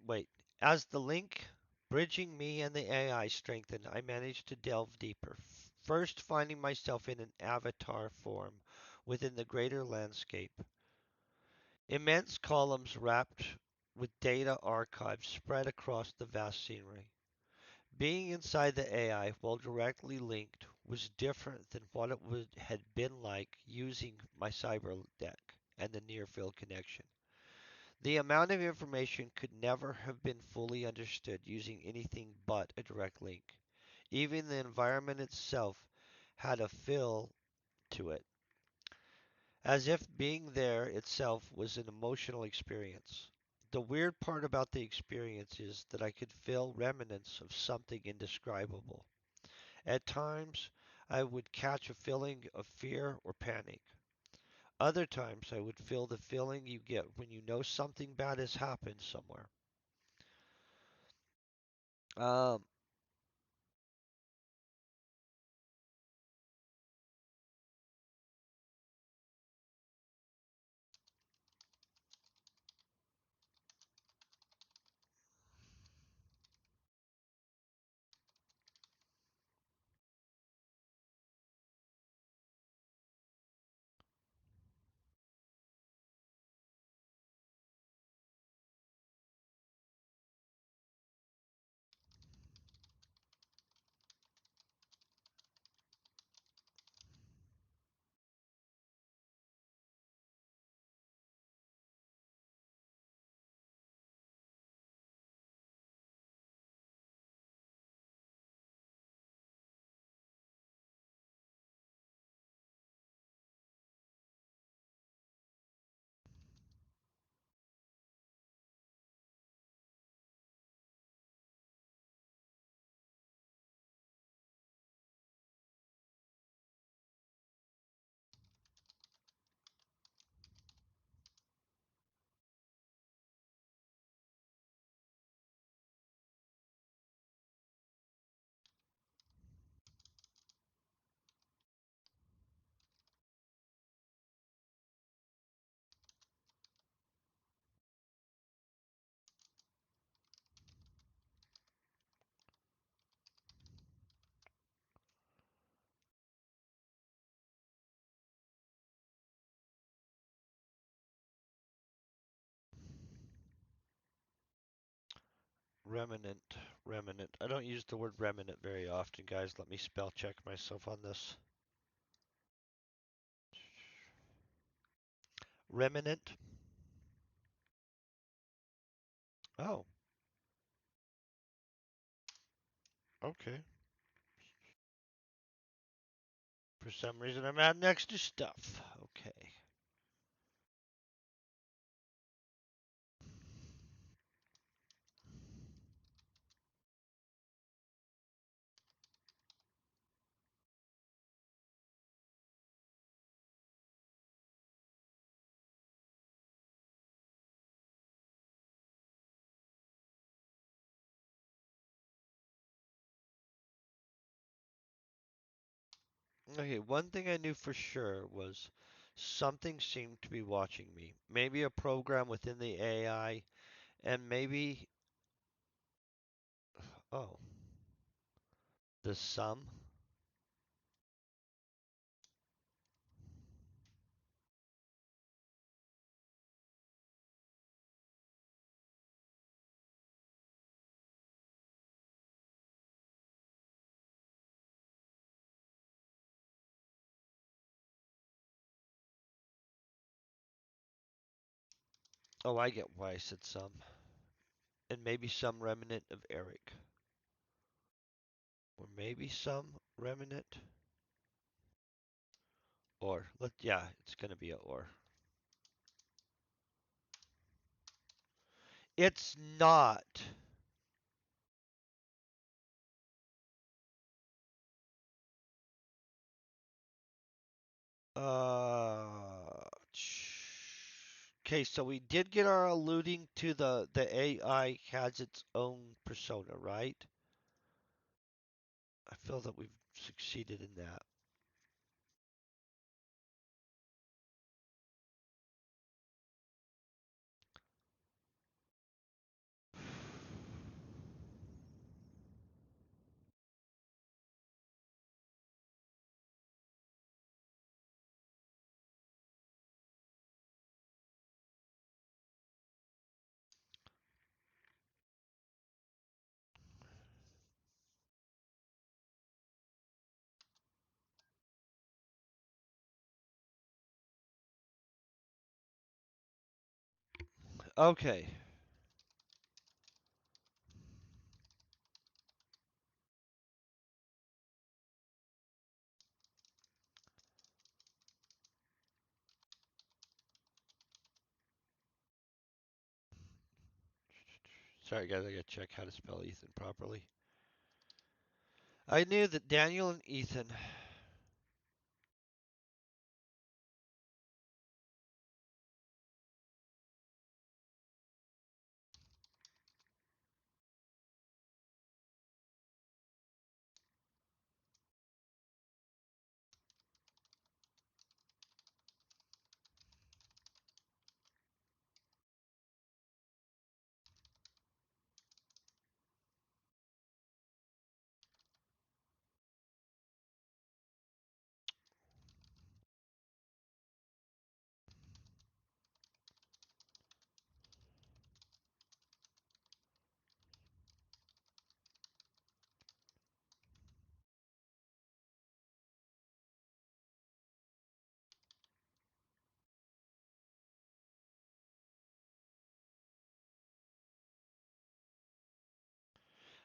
wait, as the link bridging me and the AI strengthened, I managed to delve deeper. First, finding myself in an avatar form within the greater landscape. Immense columns wrapped with data archives spread across the vast scenery. Being inside the AI while directly linked was different than what it had been like using my cyber deck and the near field connection. The amount of information could never have been fully understood using anything but a direct link. Even the environment itself had a feel to it, as if being there itself was an emotional experience. The weird part about the experience is that I could feel remnants of something indescribable. At times, I would catch a feeling of fear or panic. Other times, I would feel the feeling you get when you know something bad has happened somewhere. Um, remnant, remnant. I don't use the word remnant very often, guys. Let me spell check myself on this. Remnant. Oh, okay. For some reason, I'm adding extra stuff. Okay. Okay, one thing I knew for sure was something seemed to be watching me. Maybe a program within the AI, and maybe, oh, the sum. Oh, I get why I said sum. And maybe some remnant of Eric. Or maybe some remnant. Or, yeah, it's gonna be a or. It's not. Uh, okay, so we did get our alluding to the AI has its own persona, right? I feel that we've succeeded in that. Okay. Sorry, guys, I gotta check how to spell Ethan properly. I knew that Daniel and Ethan.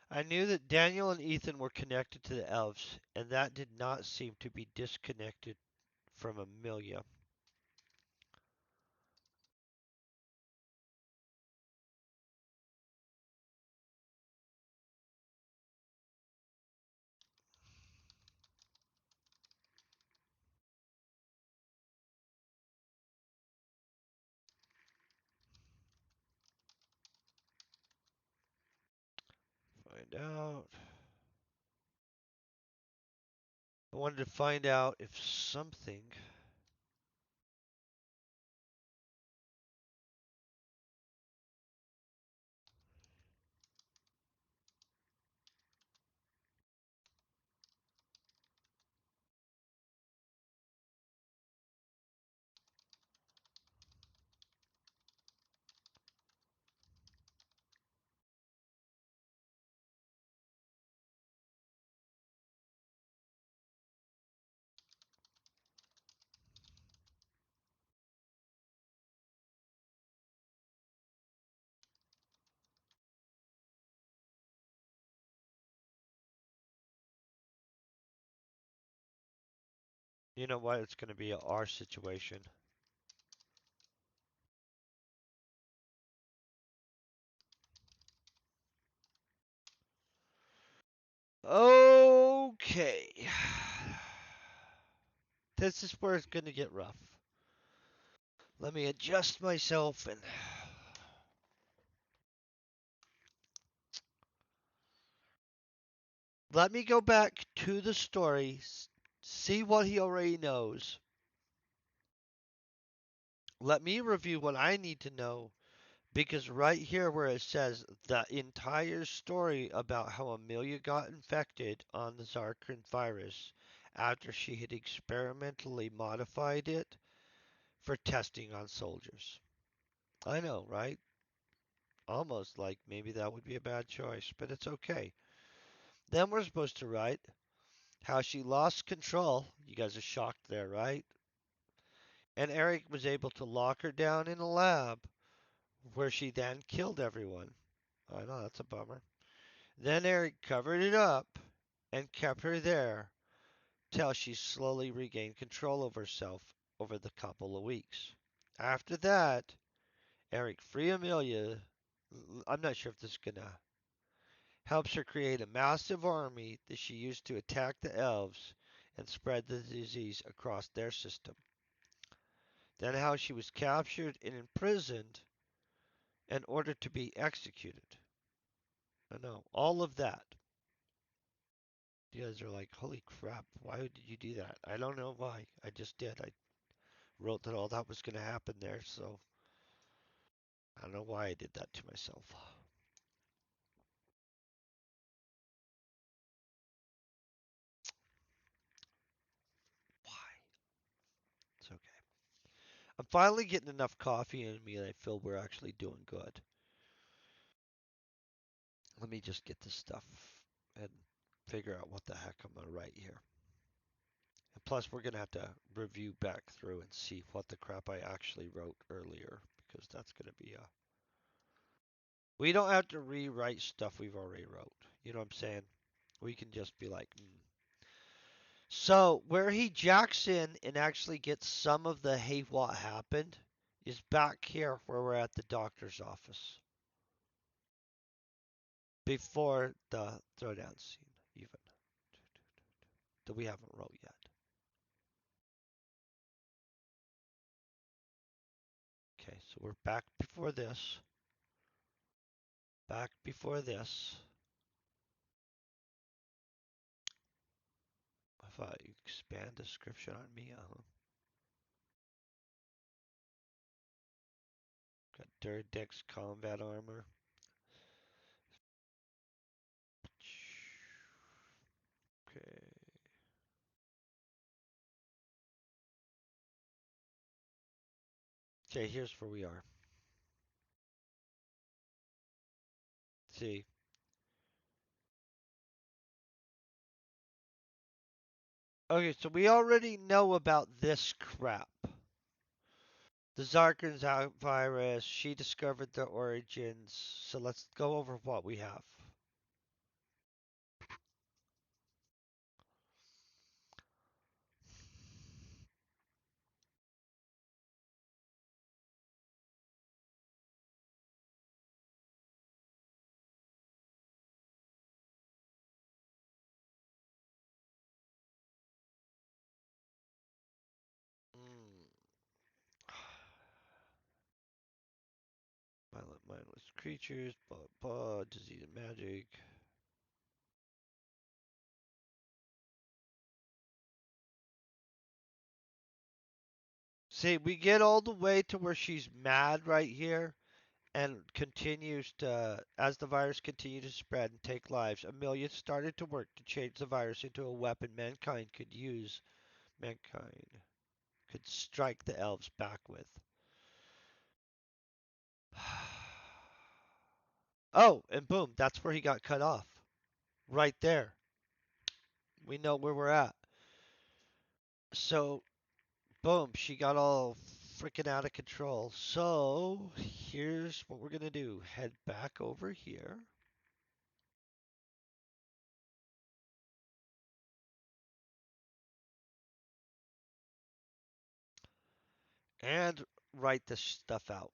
I knew that Daniel and Ethan were connected to the elves, and that did not seem to be disconnected from Amelia. Find out. I wanted to find out if something. You know what? It's going to be our situation. Okay. This is where it's going to get rough. Let me adjust myself and let me go back to the story, see what he already knows. Let me review what I need to know because right here where it says the entire story about how Amelia got infected on the Zarkrins virus after she had experimentally modified it for testing on soldiers. I know, right? Almost like maybe that would be a bad choice, but it's okay. Then we're supposed to write how she lost control. You guys are shocked there, right? And Eric was able to lock her down in a lab where she then killed everyone. I know, that's a bummer. Then Eric covered it up and kept her there till she slowly regained control of herself over the couple of weeks. After that, Eric free Amelia. I'm not sure if this is gonna helps her create a massive army that she used to attack the elves and spread the disease across their system. Then how she was captured and imprisoned in order to be executed. I know all of that. You guys are like, holy crap, why did you do that? I don't know why. I just did. I wrote that all that was going to happen there, so I don't know why I did that to myself. Why? It's okay. I'm finally getting enough coffee in me and I feel we're actually doing good. Let me just get this stuff and figure out what the heck I'm going to write here. And plus, we're going to have to review back through and see what the crap I actually wrote earlier because that's going to be a. We don't have to rewrite stuff we've already wrote. You know what I'm saying? We can just be like, So where he jacks in and actually gets some of the hey what happened is back here where we're at the doctor's office. before the throwdown scene, even that we haven't wrote yet. Okay, so we're back before this. Back before this. If I expand description on me, got Durdex combat armor. Okay. Okay, here's where we are. See. Okay, so we already know about this crap. The Zarkrins virus, she discovered the origins. So let's go over what we have. Mm. Violent, mindless creatures, disease and magic. See, we get all the way to where she's mad right here and continues to, as the virus continued to spread and take lives, Amelia started to work to change the virus into a weapon mankind could use. Mankind could strike the elves back with. Oh, and boom, that's where he got cut off. Right there. We know where we're at. So, boom, she got all freaking out of control. So, here's what we're going to do head back over here. And write this stuff out.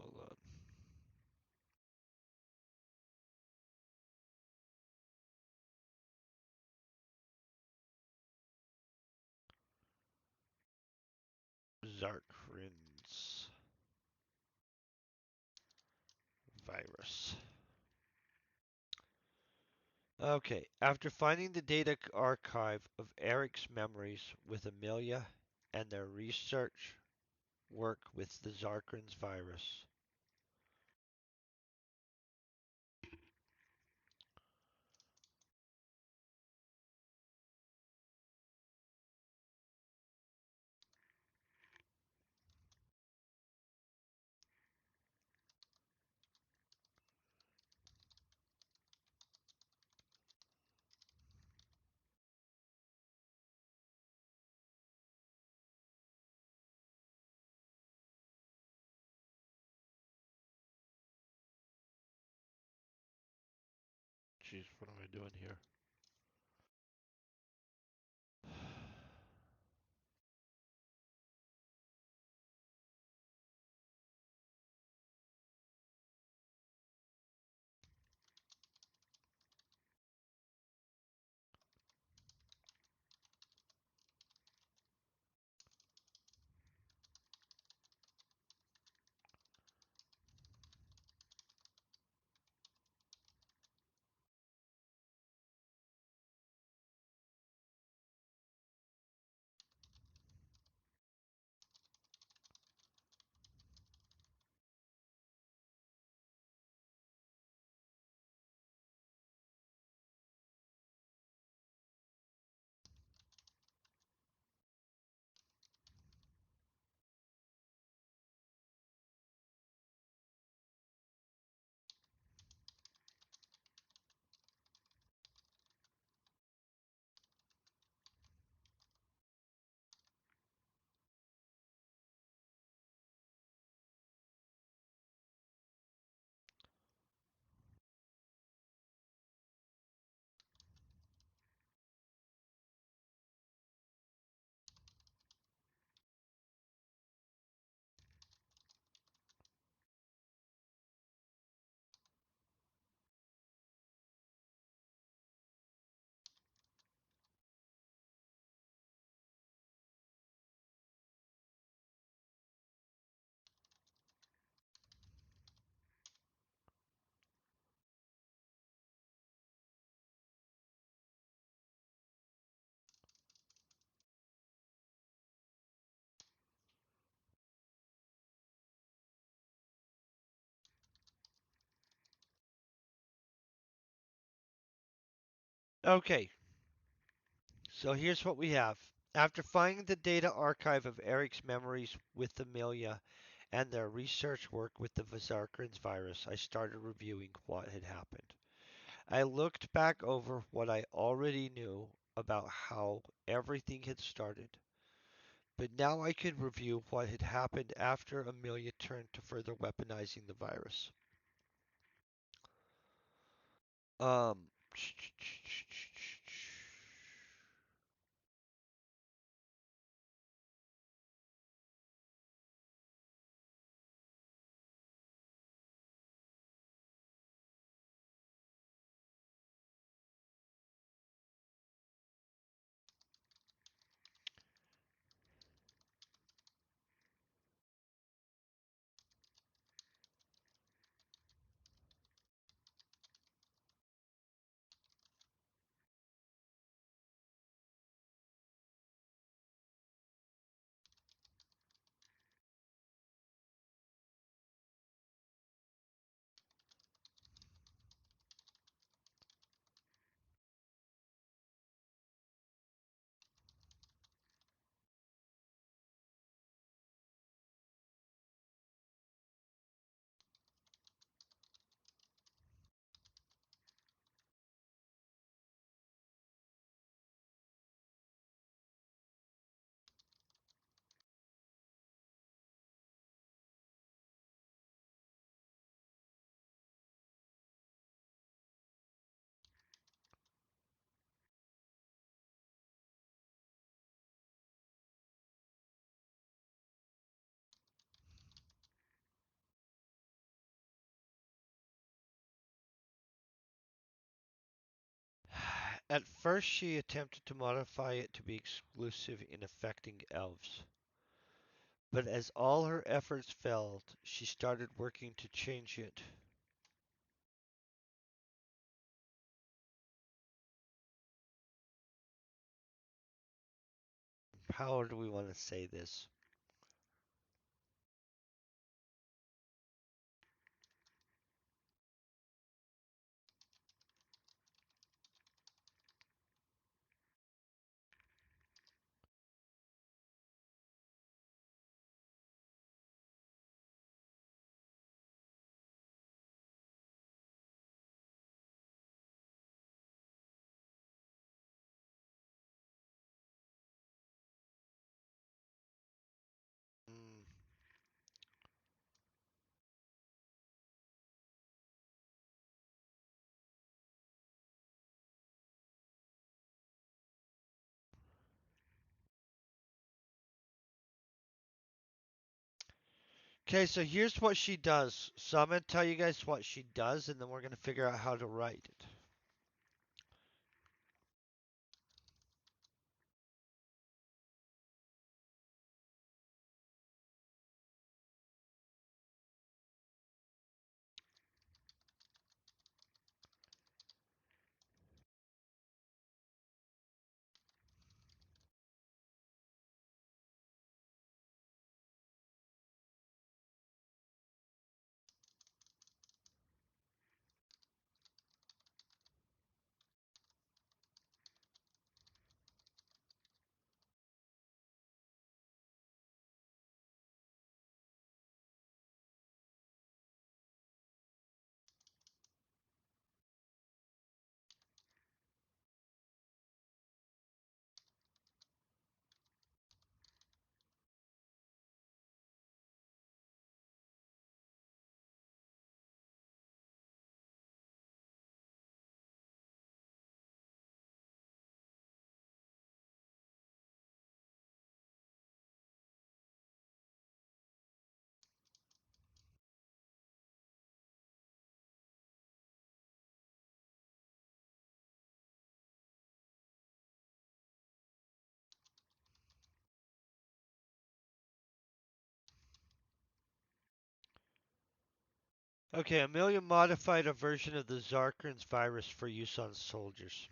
Hold on. Zarkrins virus. Okay, after finding the data archive of Eric's memories with Amelia and their research work with the Zarkrins virus. Jeez, what am I doing here? Okay, so here's what we have. After finding the data archive of Eric's memories with Amelia and their research work with the Zarkrins virus, I started reviewing what had happened. I looked back over what I already knew about how everything had started, but now I could review what had happened after Amelia turned to further weaponizing the virus. Um, At first, she attempted to modify it to be exclusive in affecting elves. But as all her efforts failed, she started working to change it. How do we want to say this? Mm. Okay, so here's what she does. So I'm going to tell you guys what she does, and then we're going to figure out how to write it. Okay, Amelia modified a version of the Zarkrins virus for use on soldiers.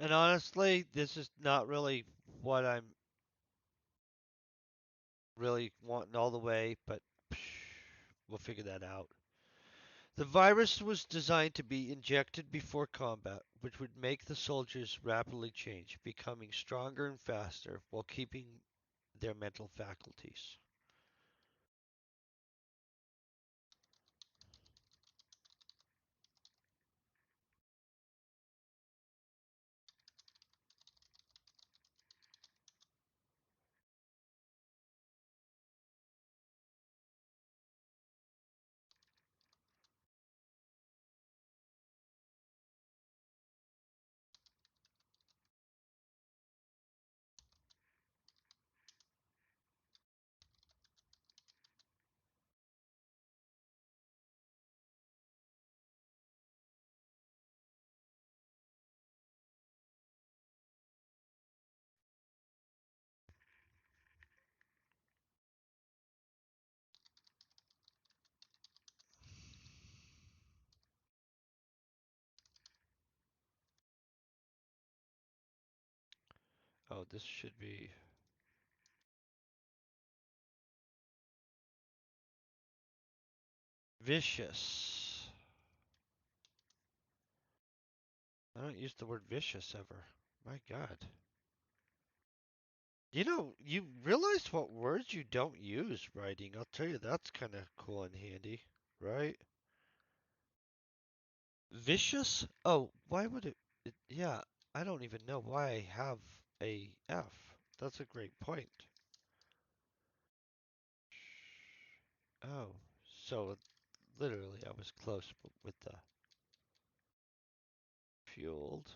And honestly, this is not really what I'm really wanting all the way, but we'll figure that out. The virus was designed to be injected before combat, which would make the soldiers rapidly change, becoming stronger and faster while keeping their mental faculties. Oh, this should be vicious. I don't use the word vicious ever. My God. You realize what words you don't use writing. I'll tell you, that's kind of cool and handy, right? Vicious? Oh, why would yeah, I don't even know why I have a F. That's a great point. Oh, so literally I was close with the fueled.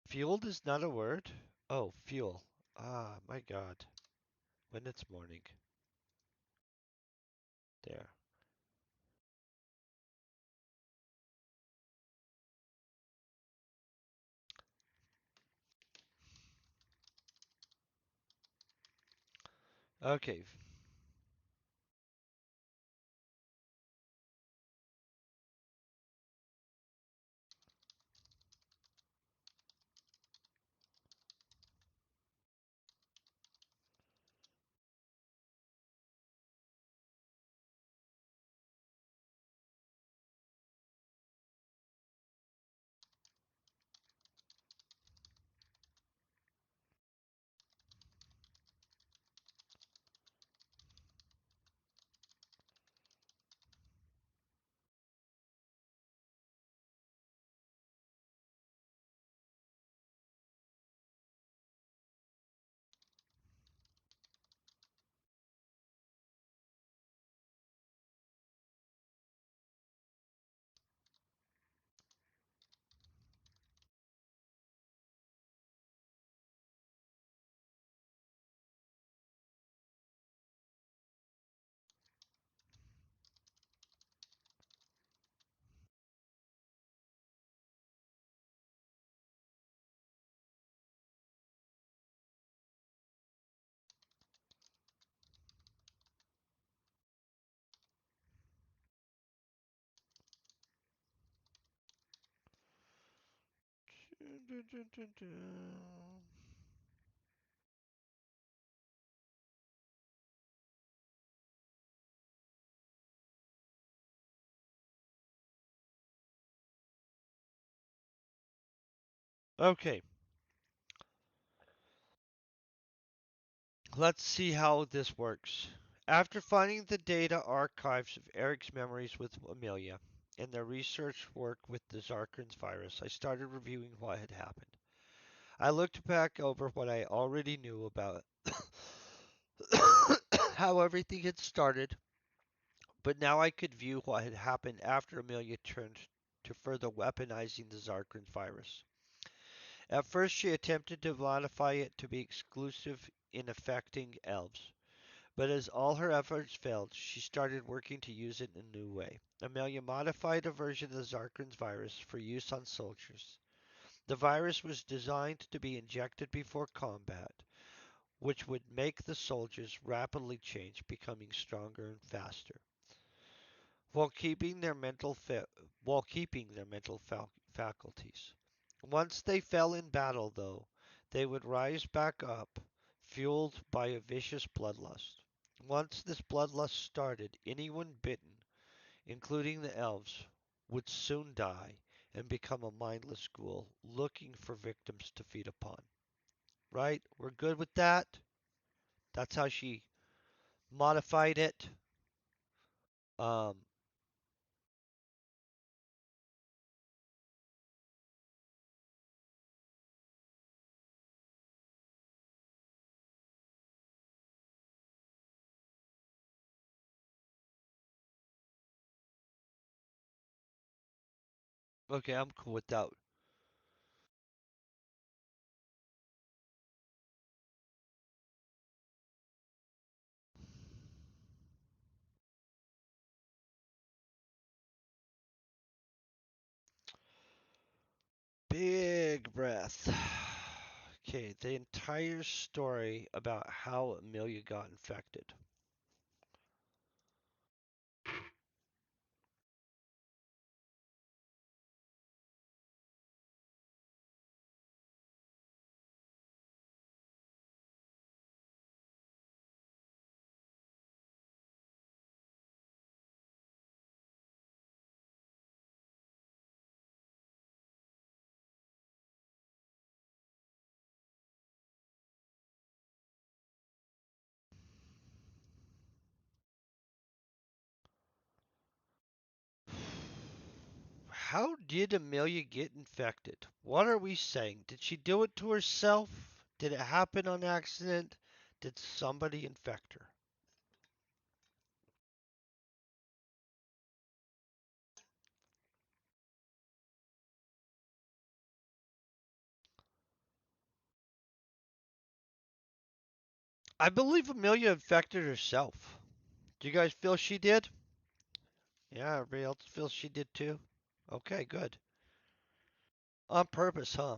Fueled is not a word? Oh, fuel. Ah, my God. When it's morning. There. Okay. Okay, let's see how this works. After finding the data archives of Eric's memories with Amelia and their research work with the Zarkrins virus, I started reviewing what had happened. I looked back over what I already knew about how everything had started, but now I could view what had happened after Amelia turned to further weaponizing the Zarkrins virus. At first, she attempted to modify it to be exclusive in affecting elves. But as all her efforts failed, she started working to use it in a new way. Amelia modified a version of the Zarkrins virus for use on soldiers. The virus was designed to be injected before combat, which would make the soldiers rapidly change, becoming stronger and faster. while keeping their faculties. Once they fell in battle, though, they would rise back up, fueled by a vicious bloodlust. Once this bloodlust started, anyone bitten, including the elves, would soon die and become a mindless ghoul looking for victims to feed upon. Right? We're good with that? That's how she modified it. Um, okay, I'm cool with that. Big breath. Okay, the entire story about how Amelia got infected. How did Amelia get infected? What are we saying? Did she do it to herself? Did it happen on accident? Did somebody infect her? I believe Amelia infected herself. Do you guys feel she did? Yeah, everybody else feels she did too? Okay, good. On purpose, huh?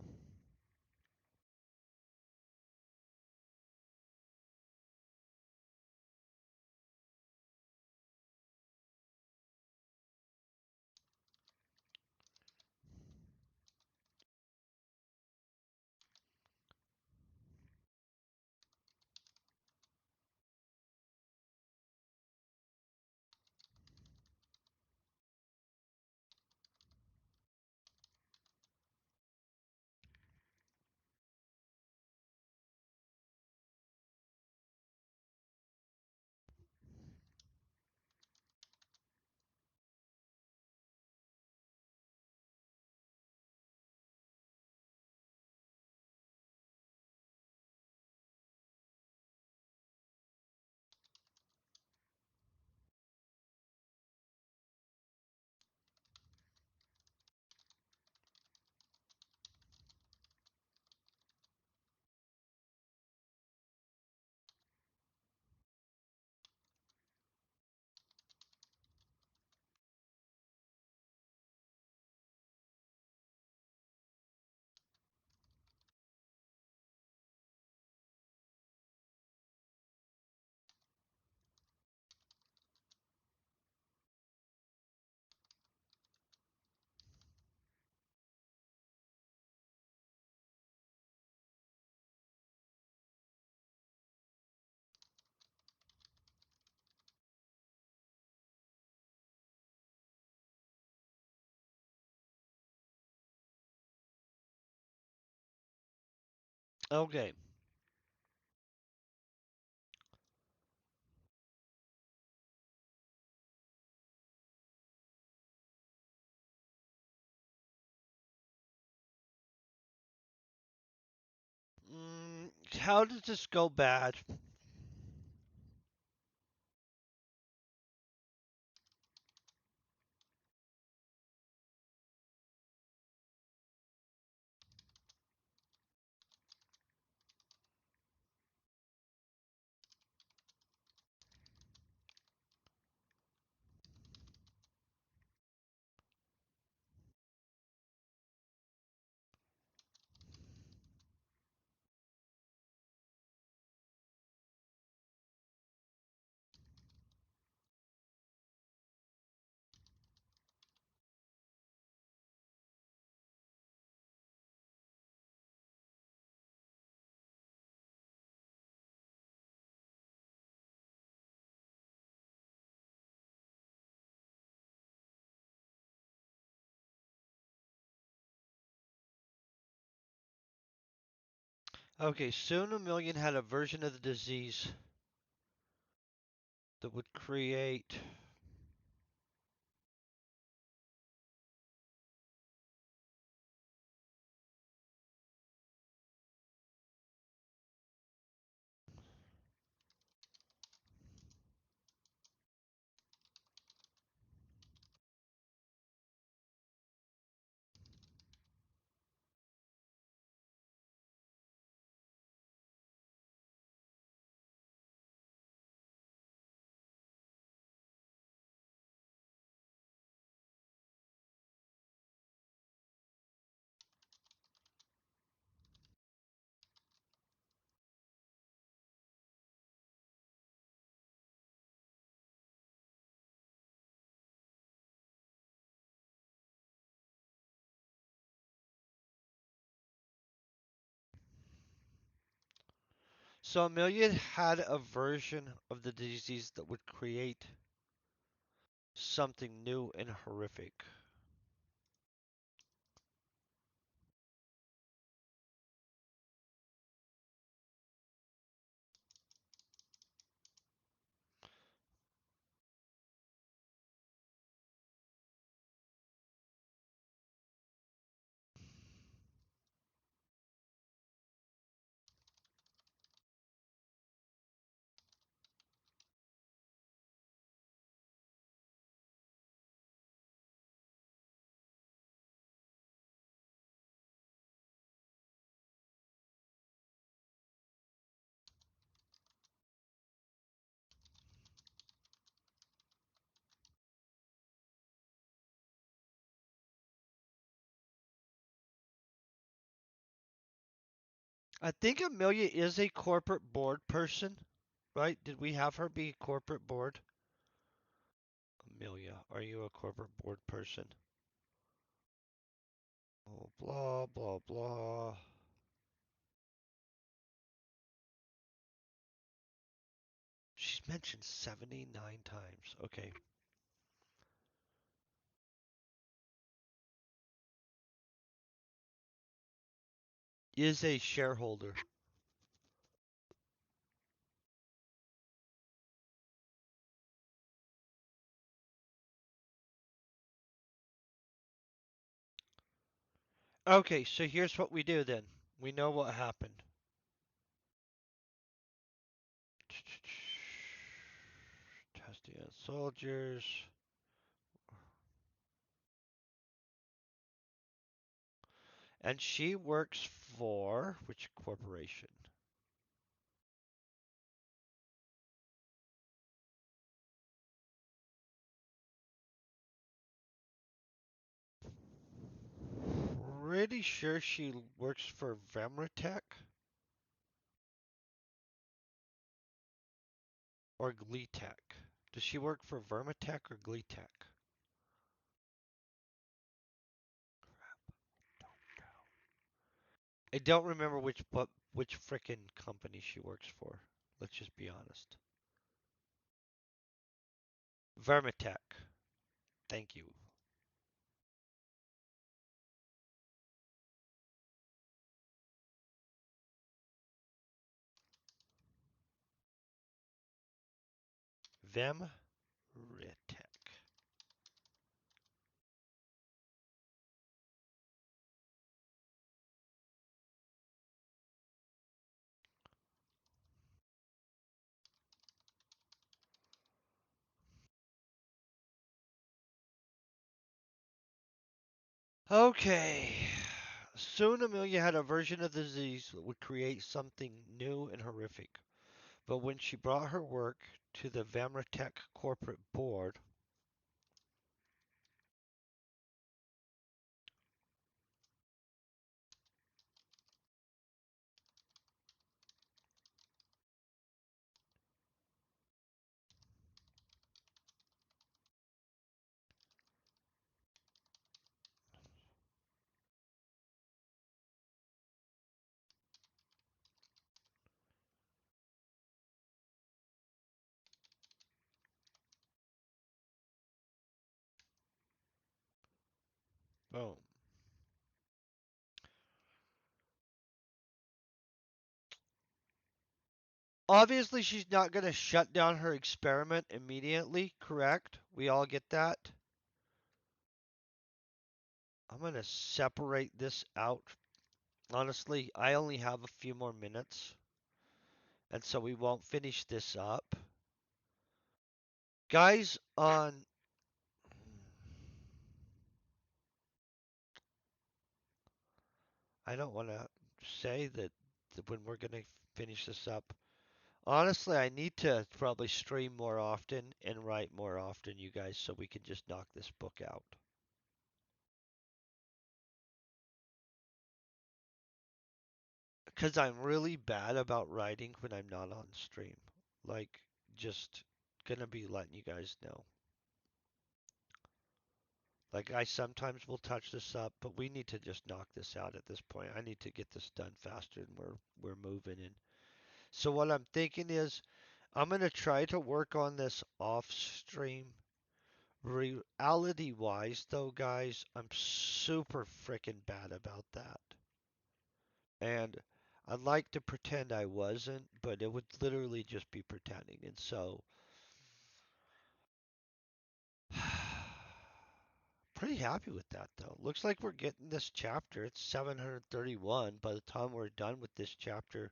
Okay. How does this go bad? Okay, soon Amelia had a version of the disease that would create. So Amelia had a version of the disease that would create something new and horrific. I think Amelia is a corporate board person, right? Did we have her be corporate board? Amelia, are you a corporate board person? Oh, blah, blah, blah. She's mentioned 79 times. Okay. Is a shareholder. Okay, so here's what we do then. We know what happened. Testing on soldiers. And she works for which corporation? Pretty sure she works for Vemratech or Gleetech. Does she work for Vermatech or Gleetech? I don't remember which frickin' company she works for. Let's just be honest. Vermatech. Thank you. Vemritech. Okay. Soon Amelia had a version of the disease that would create something new and horrific. But when she brought her work to the Vamratech corporate board, boom. Obviously, she's not going to shut down her experiment immediately, correct? We all get that? I'm going to separate this out. Honestly, I only have a few more minutes, and so we won't finish this up. Guys, on. I don't want to say that when we're going to finish this up. Honestly, I need to probably stream more often and write more often, you guys, so we can just knock this book out. Because I'm really bad about writing when I'm not on stream. Like, just gonna be letting you guys know. Like, I sometimes will touch this up, but we need to just knock this out at this point. I need to get this done faster and we're moving in. So what I'm thinking is I'm gonna try to work on this off stream. Reality wise though, guys, I'm super freaking bad about that. And I'd like to pretend I wasn't, but it would literally just be pretending. And so, pretty happy with that though. Looks like we're getting this chapter. It's 731. By the time we're done with this chapter,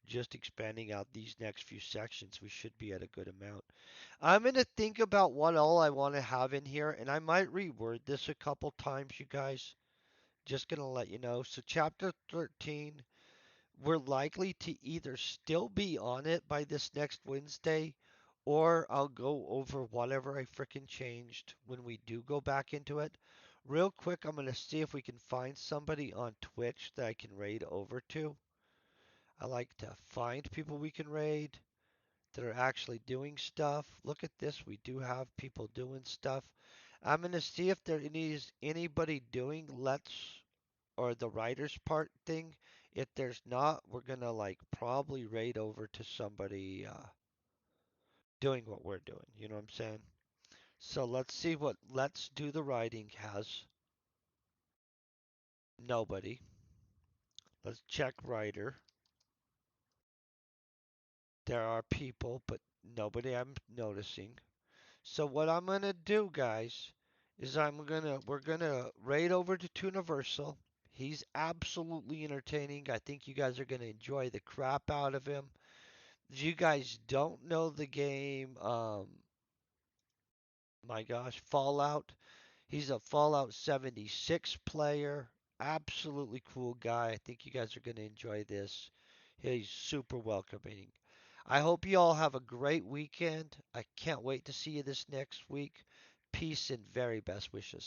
just expanding out these next few sections, we should be at a good amount. I'm going to think about what all I want to have in here, and I might reword this a couple times, you guys. Just going to let you know. So, chapter 13, we're likely to either still be on it by this next Wednesday, or I'll go over whatever I frickin' changed when we do go back into it. Real quick, I'm going to see if we can find somebody on Twitch that I can raid over to. I like to find people we can raid that are actually doing stuff. Look at this. We do have people doing stuff. I'm going to see if there is anybody doing let's or the writer's part thing. If there's not, we're going to like probably raid over to somebody doing what we're doing. You know what I'm saying? So let's see what let's do the writing has. Nobody. Let's check writer. There are people, but nobody I'm noticing. So what I'm gonna do, guys, is we're gonna raid over to Tuniversal. He's absolutely entertaining. I think you guys are gonna enjoy the crap out of him. If you guys don't know the game, my gosh, Fallout. He's a Fallout 76 player. Absolutely cool guy. I think you guys are gonna enjoy this. He's super welcoming. I hope you all have a great weekend. I can't wait to see you this next week. Peace and very best wishes.